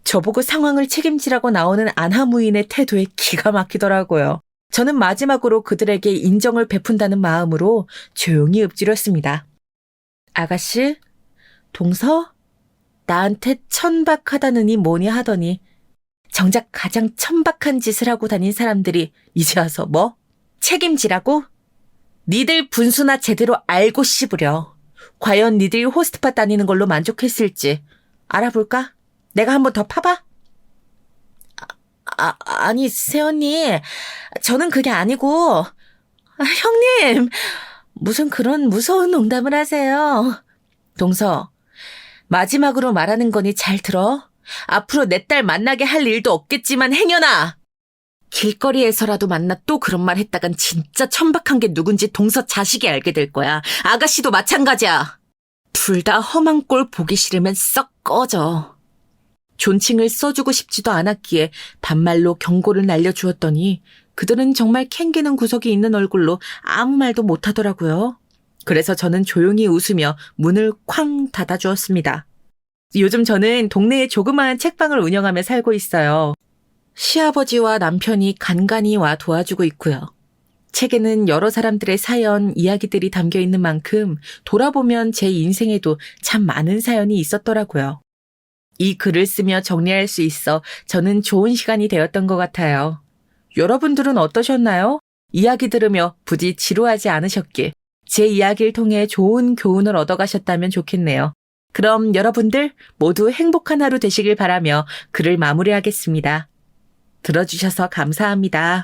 저보고 상황을 책임지라고 나오는 안하무인의 태도에 기가 막히더라고요. 저는 마지막으로 그들에게 인정을 베푼다는 마음으로 조용히 읊조렸습니다. 아가씨, 동서? 나한테 천박하다느니 뭐니 하더니 정작 가장 천박한 짓을 하고 다닌 사람들이 이제 와서 뭐? 책임지라고? 니들 분수나 제대로 알고 씹으려. 과연 니들이 호스트바 다니는 걸로 만족했을지 알아볼까? 내가 한번 더 파봐? 아니, 새언니. 저는 그게 아니고. 형님, 무슨 그런 무서운 농담을 하세요. 동서, 마지막으로 말하는 거니 잘 들어. 앞으로 내 딸 만나게 할 일도 없겠지만 행여나 길거리에서라도 만나 또 그런 말 했다간 진짜 천박한 게 누군지 동서 자식이 알게 될 거야. 아가씨도 마찬가지야. 둘 다 험한 꼴 보기 싫으면 썩 꺼져. 존칭을 써주고 싶지도 않았기에 반말로 경고를 날려주었더니 그들은 정말 캥기는 구석이 있는 얼굴로 아무 말도 못하더라고요. 그래서 저는 조용히 웃으며 문을 쾅 닫아주었습니다. 요즘 저는 동네에 조그마한 책방을 운영하며 살고 있어요. 시아버지와 남편이 간간히 와 도와주고 있고요. 책에는 여러 사람들의 사연, 이야기들이 담겨 있는 만큼 돌아보면 제 인생에도 참 많은 사연이 있었더라고요. 이 글을 쓰며 정리할 수 있어 저는 좋은 시간이 되었던 것 같아요. 여러분들은 어떠셨나요? 이야기 들으며 부디 지루하지 않으셨길, 제 이야기를 통해 좋은 교훈을 얻어가셨다면 좋겠네요. 그럼 여러분들 모두 행복한 하루 되시길 바라며 글을 마무리하겠습니다. 들어주셔서 감사합니다.